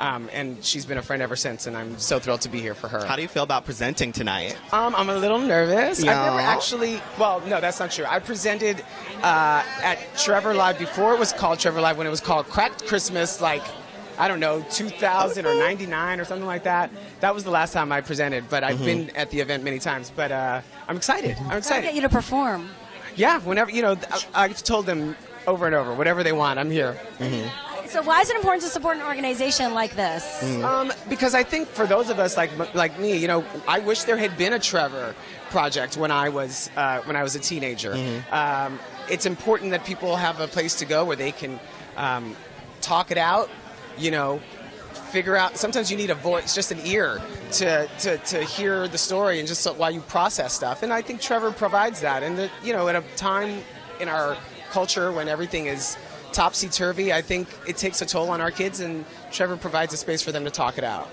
and she's been a friend ever since, and I'm so thrilled to be here for her. How do you feel about presenting tonight? I'm a little nervous. Yeah. I've never actually, well, no, that's not true. I presented at Trevor Live before it was called Trevor Live, when it was called Cracked Christmas, I don't know, 2000 or 99 or something like that. That was the last time I presented, but I've been at the event many times. But I'm excited. I'm excited. I get you to perform. Yeah, whenever, I've told them over and over, whatever they want, I'm here. So why is it important to support an organization like this? Because I think for those of us like me, I wish there had been a Trevor Project when I was a teenager. It's important that people have a place to go where they can talk it out. Figure out. Sometimes you need a voice, just an ear, to hear the story and just while you process stuff. And I think Trevor provides that. And at a time in our culture when everything is topsy-turvy, I think it takes a toll on our kids, and Trevor provides a space for them to talk it out.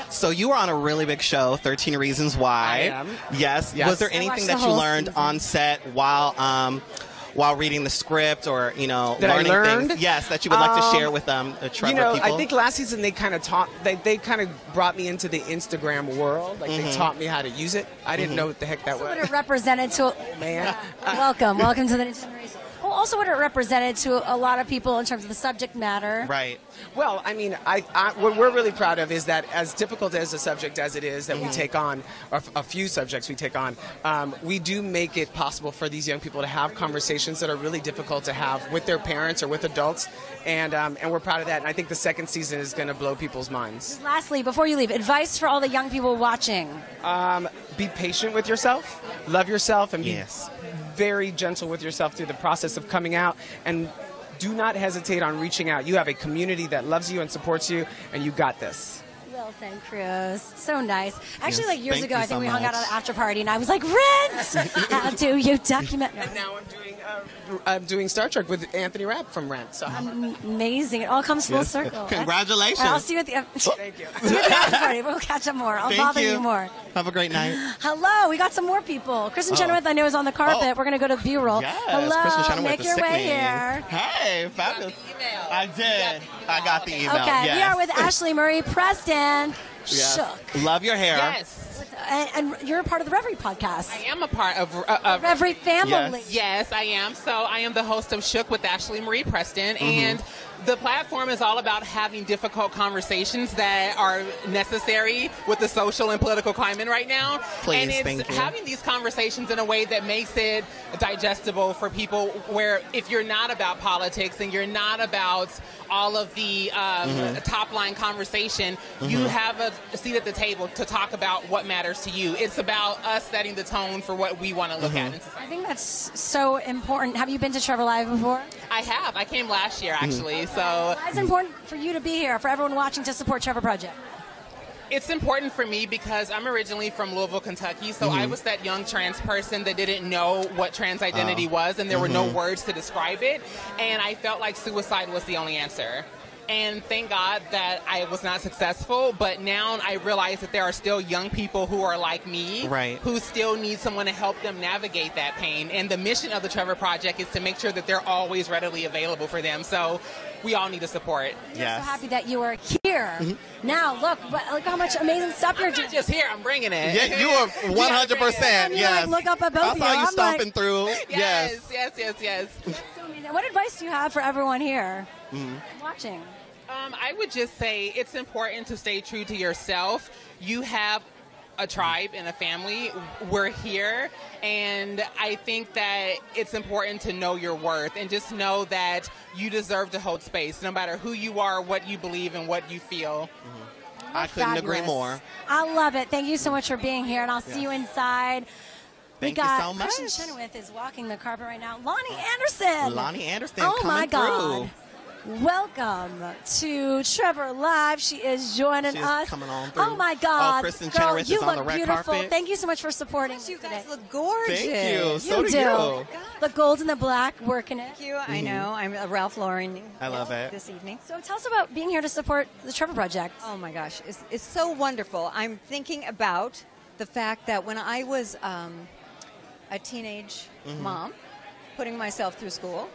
So you were on a really big show, 13 Reasons Why. I am. Yes. Was there anything that you learned on set while reading the script, or learning things? Yes, that you would like to share with the Trevor people. I think last season they kind of brought me into the Instagram world. They taught me how to use it. I didn't know what the heck that was. What it represented to welcome to the next generation. Well, also what it represented to a lot of people in terms of the subject matter. Right. Well, I mean, what we're really proud of is that as difficult as a subject as it is that we take on, or a few subjects we take on, we do make it possible for these young people to have conversations that are really difficult to have with their parents or with adults, and we're proud of that. And I think the second season is going to blow people's minds. Lastly, before you leave, advice for all the young people watching. Be patient with yourself, love yourself, and be very gentle with yourself through the process of coming out, and do not hesitate on reaching out. You have a community that loves you and supports you, and you got this. Wilson Cruz. So nice. Actually, Yes, like years thank ago, you I think so we hung out at much. the after party, and I was like, Rent! How do you document? And now I'm doing Star Trek with Anthony Rapp from Rent. So Amazing. It all comes full Yes. circle. Congratulations. All right, I'll see you at the, Thank you. see you at the after party. We'll catch up more. I'll Thank bother you. you more. Have a great night. Hello, we got some more people. Kristin Chenoweth, I know, is on the carpet. Oh. We're going to go to B-roll. Yes, Hello, Kristin Chenoweth make is your way sickening. here. Hey, fabulous. I did. I got the email. Okay, yes. we are with Ashley Marie Preston. Yes. Shook. Love your hair. Yes. And you're a part of the Reverie podcast. I am a part of Reverie family. Yes, I am. So I am the host of Shook with Ashley Marie Preston, and the platform is all about having difficult conversations that are necessary with the social and political climate right now. Please, and it's thank you. having these conversations in a way that makes it digestible for people, where if you're not about politics and you're not about all of the top line conversation, you have a seat at the table to talk about what matters to you. It's about us setting the tone for what we want to look at in society. I think that's so important. Have you been to Trevor Live before? I have. I came last year, actually. So Why is it important for you to be here, for everyone watching to support Trevor Project? it's important for me because I'm originally from Louisville, Kentucky. So I was that young trans person that didn't know what trans identity was, and there were no words to describe it. And I felt like suicide was the only answer. And thank God that I was not successful, but now I realize that there are still young people who are like me, who still need someone to help them navigate that pain. And the mission of the Trevor Project is to make sure that they're always readily available for them. So we all need to support. I'm so happy that you are here. Now, look how much amazing stuff you're doing. Just here, I'm bringing it. Yeah, you are 100%. And you like, look up at both I of you. saw you I'm stomping like, through. Yes. So amazing. What advice do you have for everyone here watching? I would just say it's important to stay true to yourself. You have a tribe and a family. We're here, and I think that it's important to know your worth and just know that you deserve to hold space, no matter who you are, what you believe, and what you feel. I couldn't agree Fabulous. more. I love it. Thank you so much for being here, and I'll see you inside. Thank we got you so much. Kristin Chenoweth is walking the carpet right now. Lonnie Anderson. Lonnie Anderson Oh coming my God. through. Welcome to Trevor Live. She is joining She's us. coming on through. Oh my God. Oh, Kristin Girl, Chenoweth you is on look the red beautiful. carpet. Thank you so much for supporting us. You guys look gorgeous. Thank you. So do do. you. The gold and the black working it. Thank you. I know. I'm a Ralph Lauren. I love it. This evening. So tell us about being here to support the Trevor Project. Oh my gosh, it's so wonderful. I'm thinking about the fact that when I was a teenage mom, putting myself through school,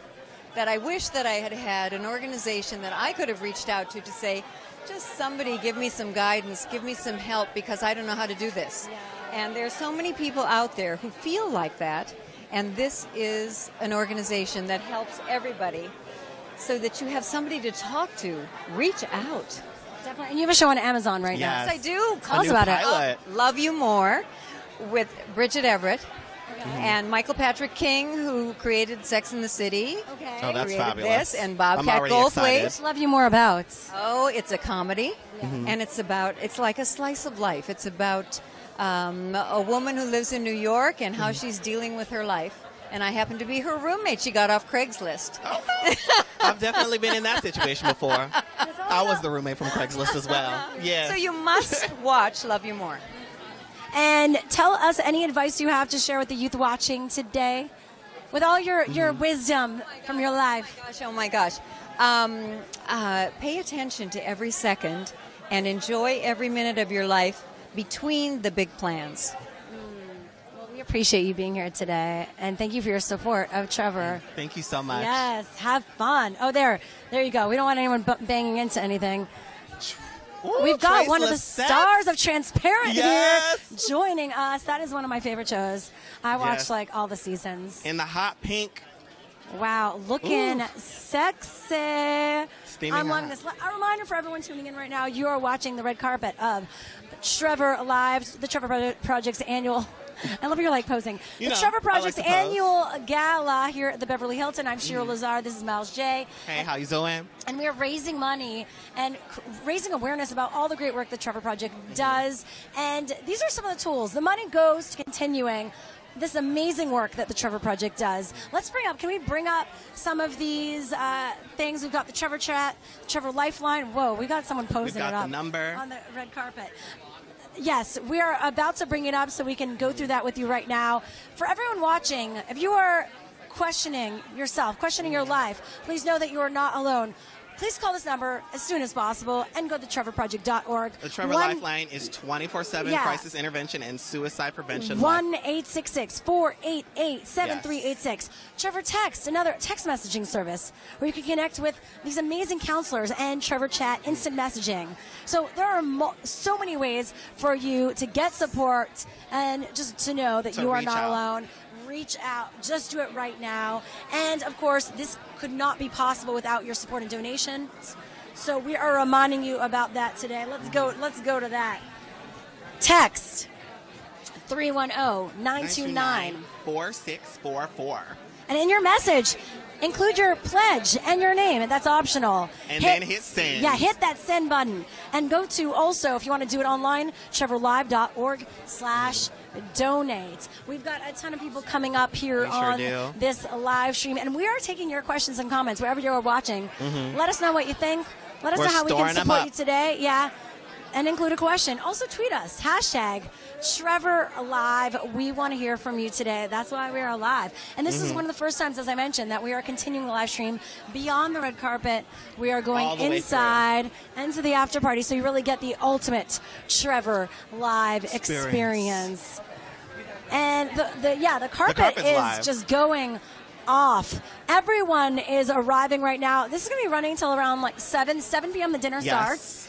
that I wish that I had had an organization that I could have reached out to say, just somebody give me some guidance, give me some help, because I don't know how to do this. And there's so many people out there who feel like that, and this is an organization that helps everybody so that you have somebody to talk to. Reach out. Definitely. And you have a show on Amazon right now. Yes, I do. Tell us about it. Love You More with Bridget Everett. And Michael Patrick King, who created Sex and the City. Okay. Oh, that's created fabulous. This, and I'm Bobcat already Goldthwait. excited. What's Love You More about? Oh, it's a comedy, and it's like a slice of life. It's about a woman who lives in New York and how she's dealing with her life. And I happen to be her roommate. She got off Craigslist. I've definitely been in that situation before. I was the roommate from Craigslist as well. Yeah. So you must watch Love You More. And tell us any advice you have to share with the youth watching today, with all your wisdom from your life. Oh my gosh. Pay attention to every second and enjoy every minute of your life between the big plans. Well, we appreciate you being here today, and thank you for your support of Trevor. Thank you so much. Yes, have fun. Oh, there you go. We don't want anyone banging into anything. Ooh, We've got Trace one of the Lysette. stars of Transparent Yes. here joining us. That is one of my favorite shows. I watch Yes. like all the seasons. In the hot pink. Wow, looking sexy. Steaming I'm loving hot. this. A reminder for everyone tuning in right now, you are watching the red carpet of Trevor Live, the Trevor Project's annual. I love you're like posing. You The know, Trevor I like Project's to pose. annual gala here at the Beverly Hilton. I'm Sheryl Lazar. This is Myles J. Hey, how you doing? And we are raising money and raising awareness about all the great work the Trevor Project does. And these are some of the tools. The money goes to continuing this amazing work that the Trevor Project does. Can we bring up some of these things? We've got the TrevorChat, Trevor Lifeline. Whoa, we got someone posting We've got it up the number on the red carpet. Yes, we are about to bring it up so we can go through that with you right now. For everyone watching, if you are questioning yourself, questioning your life, please know that you are not alone. Please call this number as soon as possible and go to TrevorProject.org. The Trevor Lifeline is 24/7 crisis intervention and suicide prevention. 1-866-488-7386. TrevorText, another text messaging service where you can connect with these amazing counselors, and TrevorChat, instant messaging. So there are so many ways for you to get support and just to know that you are not alone. Reach out. Just do it right now. And, of course, this could not be possible without your support and donations. So we are reminding you about that today. Let's go to that. Text 310-929-4644. And in your message, include your pledge and your name, and that's optional. And then hit send. Yeah, hit that send button. And go to also, if you want to do it online, TrevorLive.org/donate. We've got a ton of people coming up here on this live stream, and we are taking your questions and comments wherever you're watching. Let us know what you think. Let us know how we can support you today. Yeah. And include a question. Also tweet us. #TrevorLive. We want to hear from you today. That's why we are live. And this is one of the first times, as I mentioned, that we are continuing the live stream beyond the red carpet. We are going inside and to the after party, so you really get the ultimate Trevor Live experience. And the carpet is just going off. Everyone is arriving right now. This is going to be running until around like 7 p.m. The dinner starts.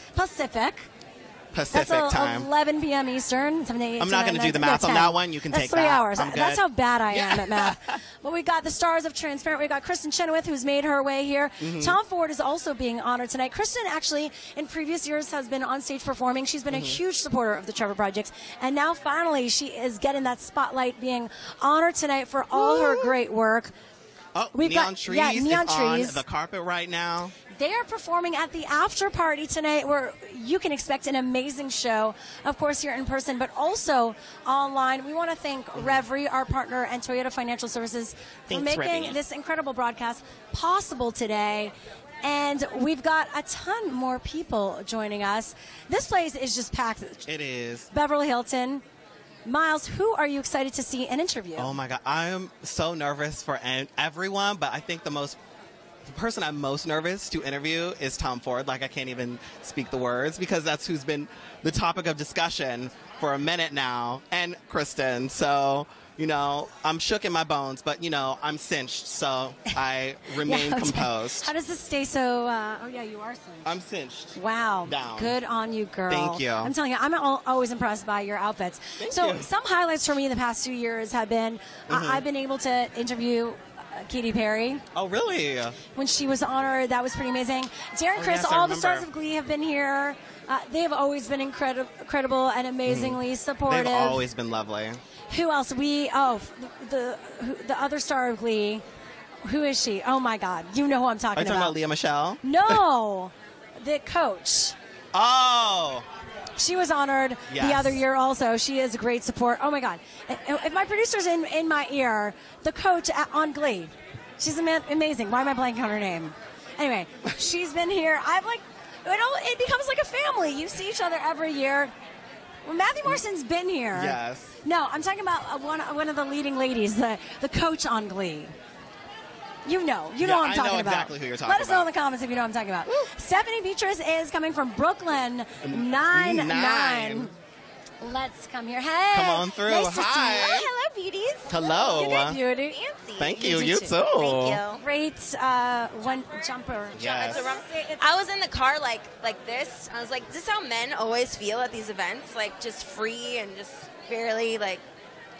Pacific time. 11 p.m. Eastern. 7 to 8, I'm not going to do the math on that one. You can take that. That's 3 hours. That's how bad I am at math. But we got the stars of Transparent. We got Kristin Chenoweth, who's made her way here. Tom Ford is also being honored tonight. Kristin actually, in previous years, has been on stage performing. She's been a huge supporter of the Trevor Project. And now, finally, she is getting that spotlight, being honored tonight for all her great work. Oh, Neon Trees is on the carpet right now. They are performing at the after party tonight, where you can expect an amazing show, of course, here in person, but also online. We want to thank Revry, our partner, and Toyota Financial Services for making this incredible broadcast possible today. And we've got a ton more people joining us. This place is just packed. It is. Beverly Hilton. Myles, who are you excited to see and interview? Oh, my God. I am so nervous for everyone, but I think the person I'm most nervous to interview is Tom Ford. Like, I can't even speak the words because that's who's been the topic of discussion for a minute now, and Kristin. So, I'm shook in my bones, but, I'm cinched, so I remain composed. How does this stay so, you are cinched. I'm cinched. Wow. Down. Good on you, girl. Thank you. I'm telling you, I'm always impressed by your outfits. Thank you. Some highlights for me in the past 2 years have been, I've been able to interview Katy Perry. Oh, really? When she was honored, that was pretty amazing. Darren Criss, all the stars of Glee have been here. They have always been incredible and amazingly supportive. They've always been lovely. Who else? The other star of Glee. Who is she? Oh, my God. You know who I'm talking about. Are you talking about Leah Michele? No. The coach. Oh. She was honored the other year also. She is a great support. Oh, my God. If my producer's in my ear, the coach on Glee. She's amazing. Why am I blanking on her name? Anyway, she's been here. It becomes like a family. You see each other every year. Well, Matthew Morrison's been here. Yes. No, I'm talking about one of the leading ladies, the coach on Glee. You know what I'm talking about. I know exactly who you're talking about. Let us know in the comments if you know what I'm talking about. Woo. Stephanie Beatriz is coming from Brooklyn 99. Let's come here. Hey. Come on through. Nice to Hi. see you. Oh, hello, beauties. Hello. You did beauty. Fancy. Thank you. You too. Thank you. Great one jumper. Yes. I was in the car like this. I was like, is this how men always feel at these events? Like just free and just barely like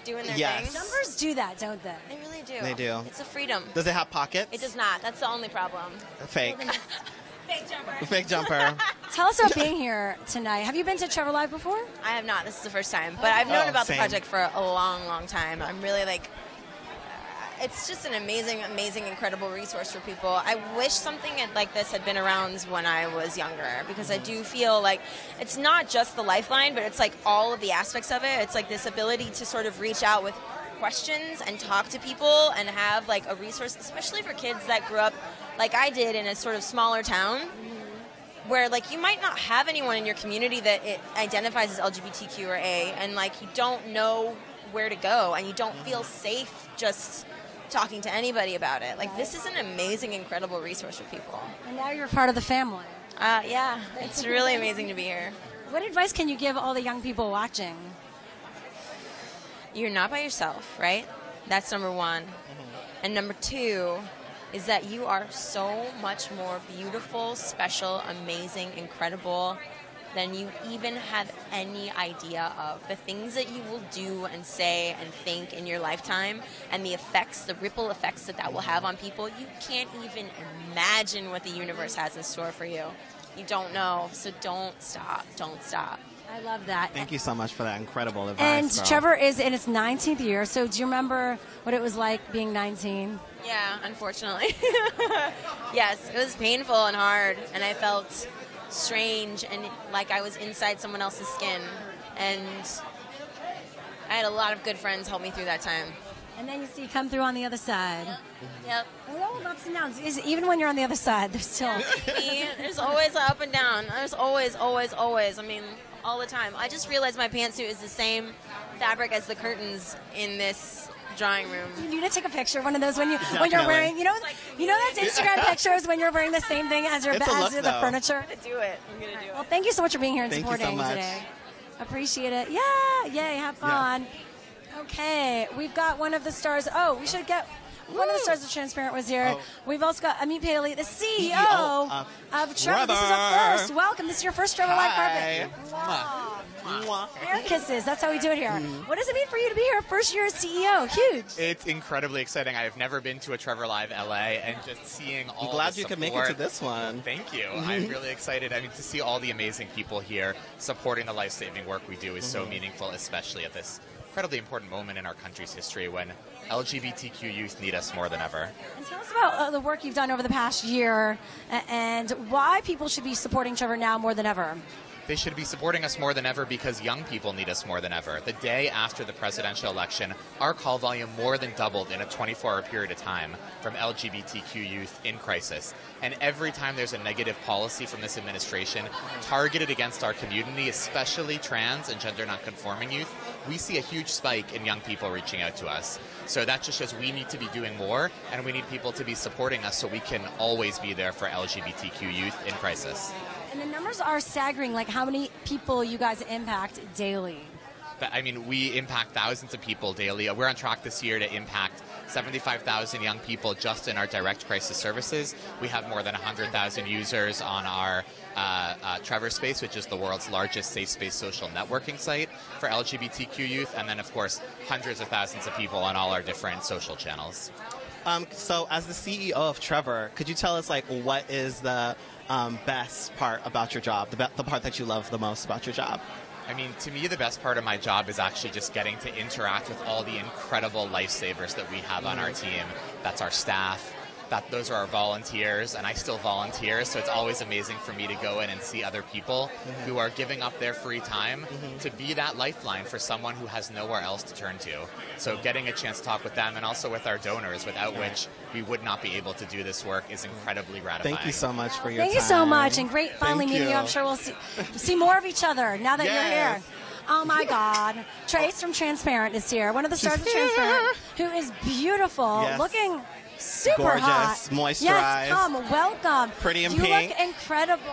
doing their thing? Jumpers do that, don't they? They really do. They do. It's a freedom. Does it have pockets? It does not. That's the only problem. Fake. Fake jumper. Fake jumper. Tell us about being here tonight. Have you been to Trevor Live before? I have not. This is the first time. But I've known about the project for a long, long time. I'm really it's just an amazing, incredible resource for people. I wish something like this had been around when I was younger, because I do feel like it's not just the lifeline, but it's like all of the aspects of it. It's like this ability to sort of reach out with questions and talk to people and have like a resource, especially for kids that grew up like I did in a sort of smaller town where like you might not have anyone in your community that it identifies as LGBTQ or A, and like you don't know where to go and you don't feel safe just talking to anybody about it. Like this is an amazing, incredible resource for people. And now you're part of the family. Yeah, it's really amazing to be here. What advice can you give all the young people watching? You're not by yourself, right? That's number one. And number two is that you are so much more beautiful, special, amazing, incredible than you even have any idea of. The things that you will do and say and think in your lifetime and the effects, the ripple effects that that will have on people, you can't even imagine what the universe has in store for you. You don't know, so don't stop. Don't stop. I love that. Thank you so much for that incredible advice. And girl. Trevor is in its 19th year, so do you remember what it was like being 19? Yeah, unfortunately. Yes, it was painful and hard, and I felt strange and like I was inside someone else's skin. And I had a lot of good friends help me through that time. And then you see come through on the other side. Yep. There's all ups and downs. Even when you're on the other side, there's still... There's always an up and down. There's always, always, always. I mean, all the time. I just realized my pantsuit is the same fabric as the curtains in this drawing room. You need to take a picture of one of those when you're wearing, you know those Instagram pictures when you're wearing the same thing as the furniture. I'm gonna do it. Well, thank you so much for being here and Thank you supporting so much. today. Appreciate it. Yeah, yay, have fun. Okay, we've got one of the stars. Oh, we should get one of the stars of Transparent was here. We've also got Amit Paley, the CEO of Trevor. This is our first. Welcome. This is your first Trevor Live carpet. Air kisses. That's how we do it here. What does it mean for you to be here first year as CEO? Huge. It's incredibly exciting. I have never been to a Trevor Live LA, and just seeing all I'm glad the you could support. make it to this one. Thank you. I'm really excited. I mean, to see all the amazing people here supporting the life-saving work we do is so meaningful, especially at this incredibly important moment in our country's history when LGBTQ youth need us more than ever. And tell us about the work you've done over the past year and why people should be supporting Trevor now more than ever. They should be supporting us more than ever because young people need us more than ever. The day after the presidential election, our call volume more than doubled in a 24-hour period of time from LGBTQ youth in crisis. And every time there's a negative policy from this administration targeted against our community, especially trans and gender nonconforming youth, we see a huge spike in young people reaching out to us. So that just shows we need to be doing more, and we need people to be supporting us so we can always be there for LGBTQ youth in crisis. And the numbers are staggering, like how many people you guys impact daily. But, I mean, we impact thousands of people daily. We're on track this year to impact 75,000 young people just in our direct crisis services. We have more than 100,000 users on our TrevorSpace, which is the world's largest safe space social networking site for LGBTQ youth, and then, of course, hundreds of thousands of people on all our different social channels. So as the CEO of Trevor, could you tell us, like, what is the best part about your job, the part that you love the most about your job? I mean, to me, the best part of my job is actually just getting to interact with all the incredible lifesavers that we have on our team. That's our staff. Those are our volunteers, and I still volunteer, so it's always amazing for me to go in and see other people who are giving up their free time to be that lifeline for someone who has nowhere else to turn to. So getting a chance to talk with them and also with our donors, without which we would not be able to do this work, is incredibly gratifying. Thank you so much for your time. Thank you so much, and great finally Thank meeting you. you. I'm sure we'll see more of each other now that you're here. Oh my God. Trace from Transparent is here, one of the stars of Transparent, who is beautiful, looking super gorgeous, hot. moisturized. Yes, come, welcome. Pretty in you pink. look incredible.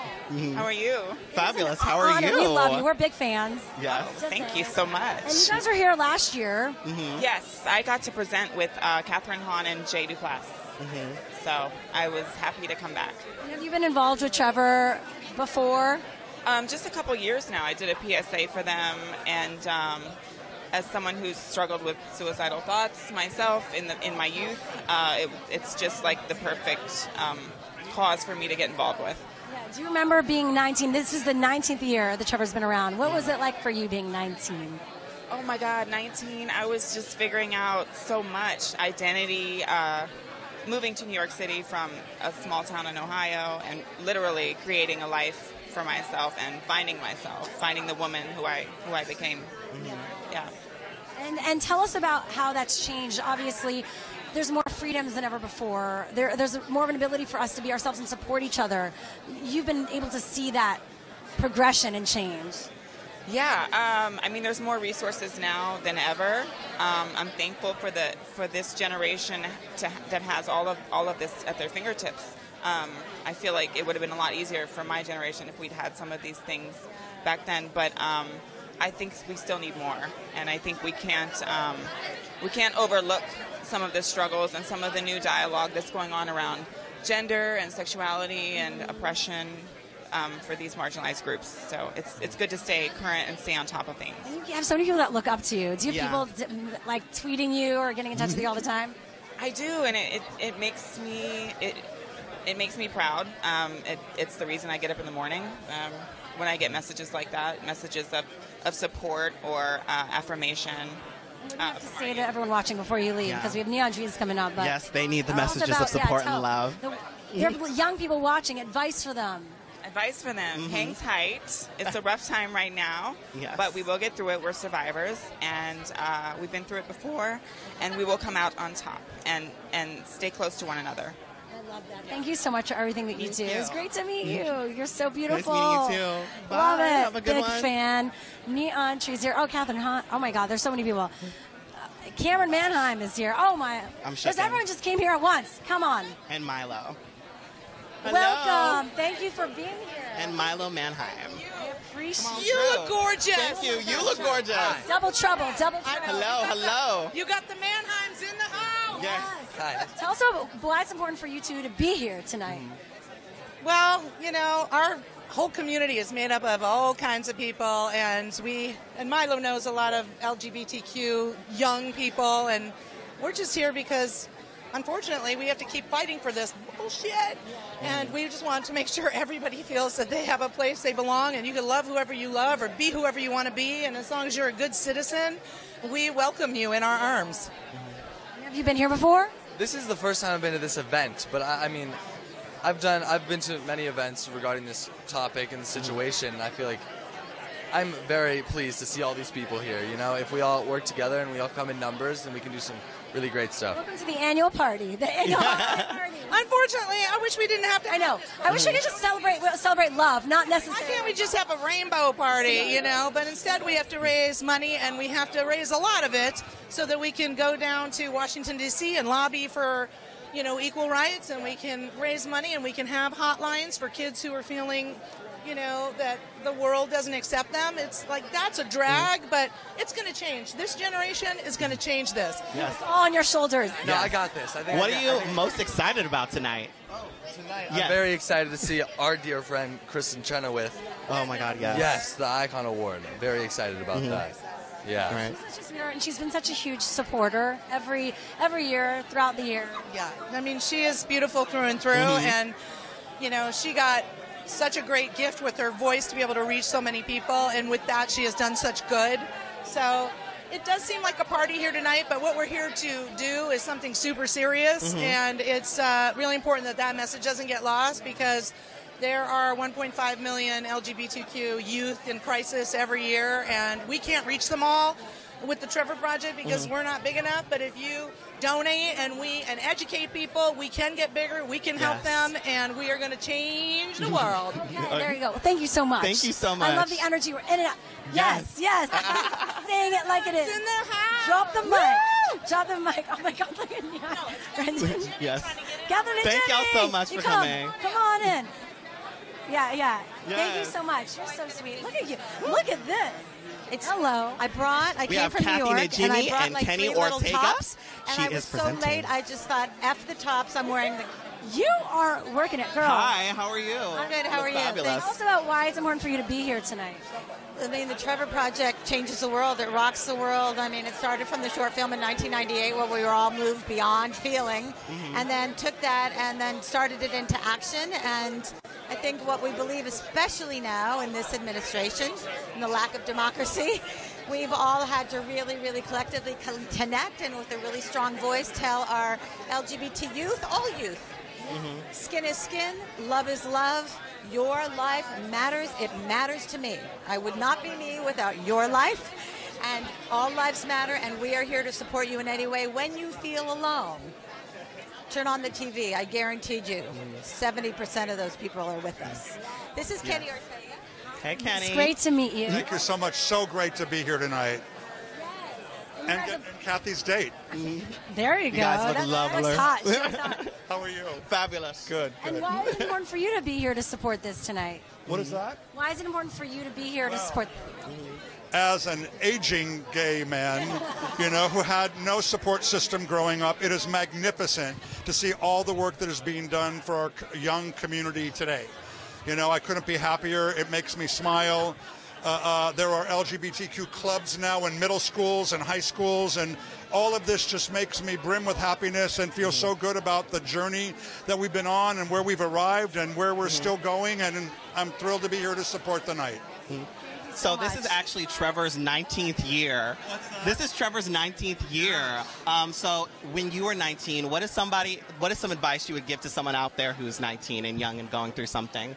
How are you? Fabulous. How are you? We love you. We're big fans. Yes. Thank you so much. And you guys were here last year. Yes, I got to present with Catherine Hahn and Jay Duplass. So I was happy to come back. And have you been involved with Trevor before? Just a couple years now. I did a PSA for them, and as someone who's struggled with suicidal thoughts myself in my youth, it's just like the perfect cause for me to get involved with. Yeah. Do you remember being 19? This is the 19th year that Trevor's been around. What was it like for you being 19? Oh my God, 19. I was just figuring out so much identity. Moving to New York City from a small town in Ohio, and literally creating a life for myself and finding myself, finding the woman who I became. Yeah. And tell us about how that's changed. Obviously, there's more freedoms than ever before. There's more of an ability for us to be ourselves and support each other. You've been able to see that progression and change. Yeah, I mean, there's more resources now than ever. I'm thankful for this generation that has all of this at their fingertips. I feel like it would have been a lot easier for my generation if we'd had some of these things back then. But I think we still need more, and I think we can't overlook some of the struggles and some of the new dialogue that's going on around gender and sexuality and oppression. For these marginalized groups. So it's good to stay current and stay on top of things. And you have so many people that look up to you. Do you have people like tweeting you or getting in touch with you all the time? I do, and it makes me proud. It's the reason I get up in the morning when I get messages like that, messages of support or affirmation. What do you have to say to everyone watching before you leave? Because we have neon trees coming up. But yes, they need the messages of support and love. There are young people watching. Advice for them. Advice for them, hang tight. It's a rough time right now, but we will get through it. We're survivors, and we've been through it before, and we will come out on top and stay close to one another. I love that. Thank you so much for everything that you do. It's great to meet you. You're so beautiful. Nice meeting you too. Bye. Love it. Have a good Big one. fan. Neon trees here. Oh, Catherine, huh? Oh my God, there's so many people. Camryn Manheim is here. Oh my. Because everyone just came here at once. Come on. And Milo. Welcome. Thank you for being here. And Milo Manheim. I appreciate you. look gorgeous. Thank you. You look gorgeous. Double trouble. Double trouble. Hello. You got the Manheims in the house. Yes. Hi. Tell us why it's important for you two to be here tonight. Well, you know, our whole community is made up of all kinds of people, and Milo knows a lot of LGBTQ young people, and we're just here because unfortunately, we have to keep fighting for this bullshit, and we just want to make sure everybody feels that they have a place they belong, and you can love whoever you love or be whoever you want to be, and as long as you're a good citizen, we welcome you in our arms. Have you been here before? This is the first time I've been to this event, but I mean, I've been to many events regarding this topic and the situation, and I feel like I'm very pleased to see all these people here. You know, if we all work together and we all come in numbers, then we can do some really great stuff. Welcome to the annual party. The annual party. Unfortunately, I wish we didn't have to. I know. I wish we could just celebrate love, not necessarily. Why can't we just have a rainbow party, you know? But instead, we have to raise money, and we have to raise a lot of it so that we can go down to Washington, D.C. and lobby for, you know, equal rights, and we can raise money, and we can have hotlines for kids who are feeling, you know, that the world doesn't accept them. It's like, that's a drag, but it's going to change. This generation is going to change this. Yes. It's all on your shoulders. No, I got this. What are you most excited about tonight? Tonight, I'm very excited to see our dear friend Kristin Chenoweth. Oh my God, yes. Yes, the Icon Award. I'm very excited about that. Yeah. Right. And she's been such a huge supporter every year, throughout the year. Yeah, I mean, she is beautiful through and through, and, you know, she got such a great gift with her voice to be able to reach so many people, and with that she has done such good. So it does seem like a party here tonight, but what we're here to do is something super serious, and it's really important that that message doesn't get lost, because there are 1.5 million LGBTQ youth in crisis every year, and we can't reach them all with the Trevor Project because we're not big enough. But if you donate and educate people, we can get bigger, we can help them, and we are going to change the world. Okay, there you go. Thank you so much. Thank you so much. I love the energy. We're in and out. Yes. Saying it like it is. It's in the house. Drop the mic. Drop the mic. Oh my God, look at you. Brendan. Yes. Catherine and Thank y'all Jenny. so much You for coming. Come on in. Yeah. Thank you Yes. so much. You're so sweet. Look at you. Look at this. Hello. I We came have from Kathy New York, Najimy and I brought and like Kenny 3 little Ortega. tops, and She I was is so presenting. late, I just thought, F the tops, I'm wearing the... You are working it, girl. Hi, how are you? I'm good, how are you? Fabulous. Tell us about why it's important for you to be here tonight. I mean, the Trevor Project changes the world. It rocks the world. I mean, it started from the short film in 1998 where we were all moved beyond feeling, and then took that and then started it into action. And I think what we believe, especially now in this administration, in the lack of democracy, we've all had to really, really collectively connect and with a really strong voice tell our LGBT youth, all youth, skin is skin, love is love. Your life matters. It matters to me. I would not be me without your life. And all lives matter, and we are here to support you in any way. When you feel alone, turn on the TV. I guaranteed you 70% of those people are with us. This is Kenny Ortega. Hey, Kenny. It's great to meet you. Thank you so much. So great to be here tonight. And Kathy's date. There you go. You guys look That lovely. was hot. She was hot. How are you? Fabulous. Good. And why is it important for you to be here to support this tonight? What is that? Why is it important for you to be here to support? As an aging gay man, who had no support system growing up, it is magnificent to see all the work that is being done for our young community today. I couldn't be happier. It makes me smile. There are LGBTQ clubs now in middle schools and high schools, and all of this just makes me brim with happiness and feel so good about the journey that we've been on and where we've arrived and where we're still going, and I'm thrilled to be here to support the night. So this is actually Trevor's 19th year. This is Trevor's 19th year. So when you were 19, what is some advice you would give to someone out there who's 19 and young and going through something?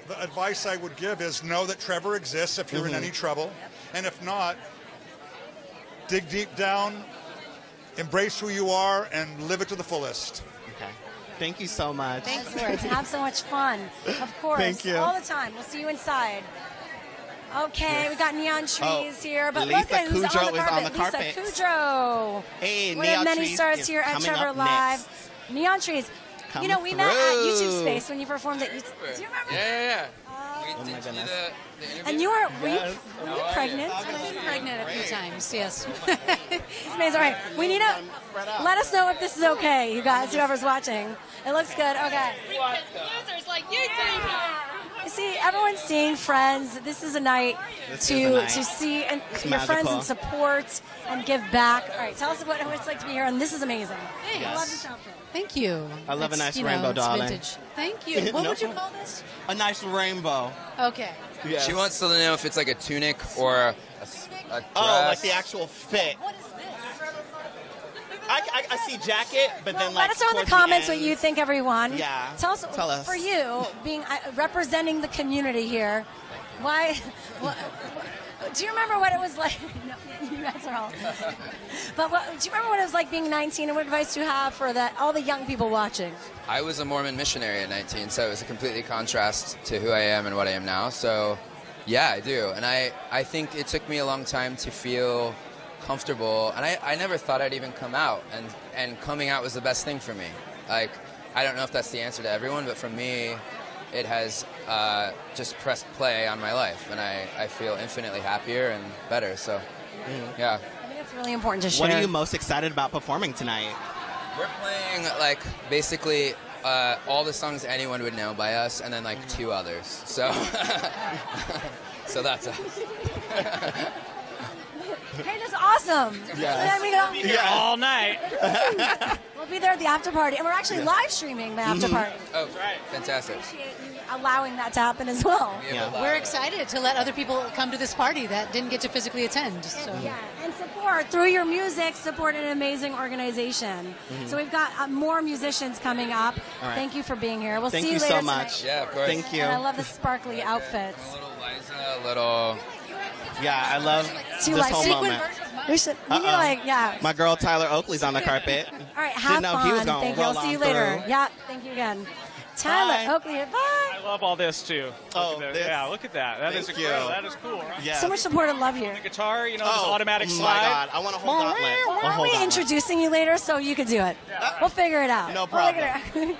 The advice I would give is know that Trevor exists if you're in any trouble. And if not, dig deep down, embrace who you are, and live it to the fullest. Okay. Thank you so much. Thanks, Lawrence. Have so much fun. Of course. Thank you. All the time. We'll see you inside. Okay, we got neon trees here, but Lisa look at who's Kudrow on the is carpet. on the carpet. Lisa Kudrow. Hey, One neon of many trees stars is here at coming Trevor up Live. next. Neon trees. Coming We met at through. YouTube Space when you performed at YouTube. Do you remember? Yeah. Oh my goodness. And you were pregnant? I've been pregnant a few times, yes. It's amazing. All right, we need to let us know if this is okay, you guys, whoever's watching. It looks good. Okay. Users like you do. You see, everyone's seeing friends. This is a night to see your friends and support and give back. All right, tell us what it's like to be here, and this is amazing. Thanks. I love this outfit. Thank you. I love a It's, nice rainbow, it's darling. Vintage. Thank you. What would you call this? A nice rainbow. Okay. Yes. She wants to know if it's like a tunic or a dress. Oh, like the actual fit. I see jacket, but then like let us know in the towards comments end. what you think, everyone. Yeah. Tell us. For you, being representing the community here. Why? Do you remember what it was like? No, you guys are all. But do you remember what it was like being 19, and what advice do you have for all the young people watching? I was a Mormon missionary at 19, so it was a complete contrast to who I am and what I am now. So, yeah, I do. And I think it took me a long time to feel comfortable. And I never thought I'd even come out. And coming out was the best thing for me. Like, I don't know if that's the answer to everyone, but for me, it has just pressed play on my life. And I feel infinitely happier and better. So, yeah. I think it's really important to share. What are you most excited about performing tonight? We're playing, like, basically all the songs anyone would know by us, and then, like, 2 others. So, so that's us. Hey, that's awesome. Yes. We'll be here all night. We'll be there at the after party, and we're actually live streaming the after party. Oh, fantastic. Appreciate you allowing that to happen as well. We're excited to let other people come to this party that didn't get to physically attend. So. Yeah, and support through your music. Support an amazing organization. So we've got more musicians coming up. All right. Thank you for being here. We'll Thank see you you later so much. tonight. Yeah, of course. Thank you. And I love the sparkly outfits. A little. Yeah, I love Two this like whole sequin moment. We need like My girl Tyler Oakley's on the carpet. All right, have Didn't know fun. he was gonna Thank you. I'll roll see you on later. through. Yeah, thank you again. Tyler Bye. Oakley, bye. I love all this too. Oh, this. Yeah, look at that. That is Thank you. incredible. That is cool, right? Yes. So much support and love here. The guitar, this Oh, automatic my slide. God. I want a whole gauntlet. Well, aren't we introducing you later so you could do it? We'll figure it out. No We'll figure it out.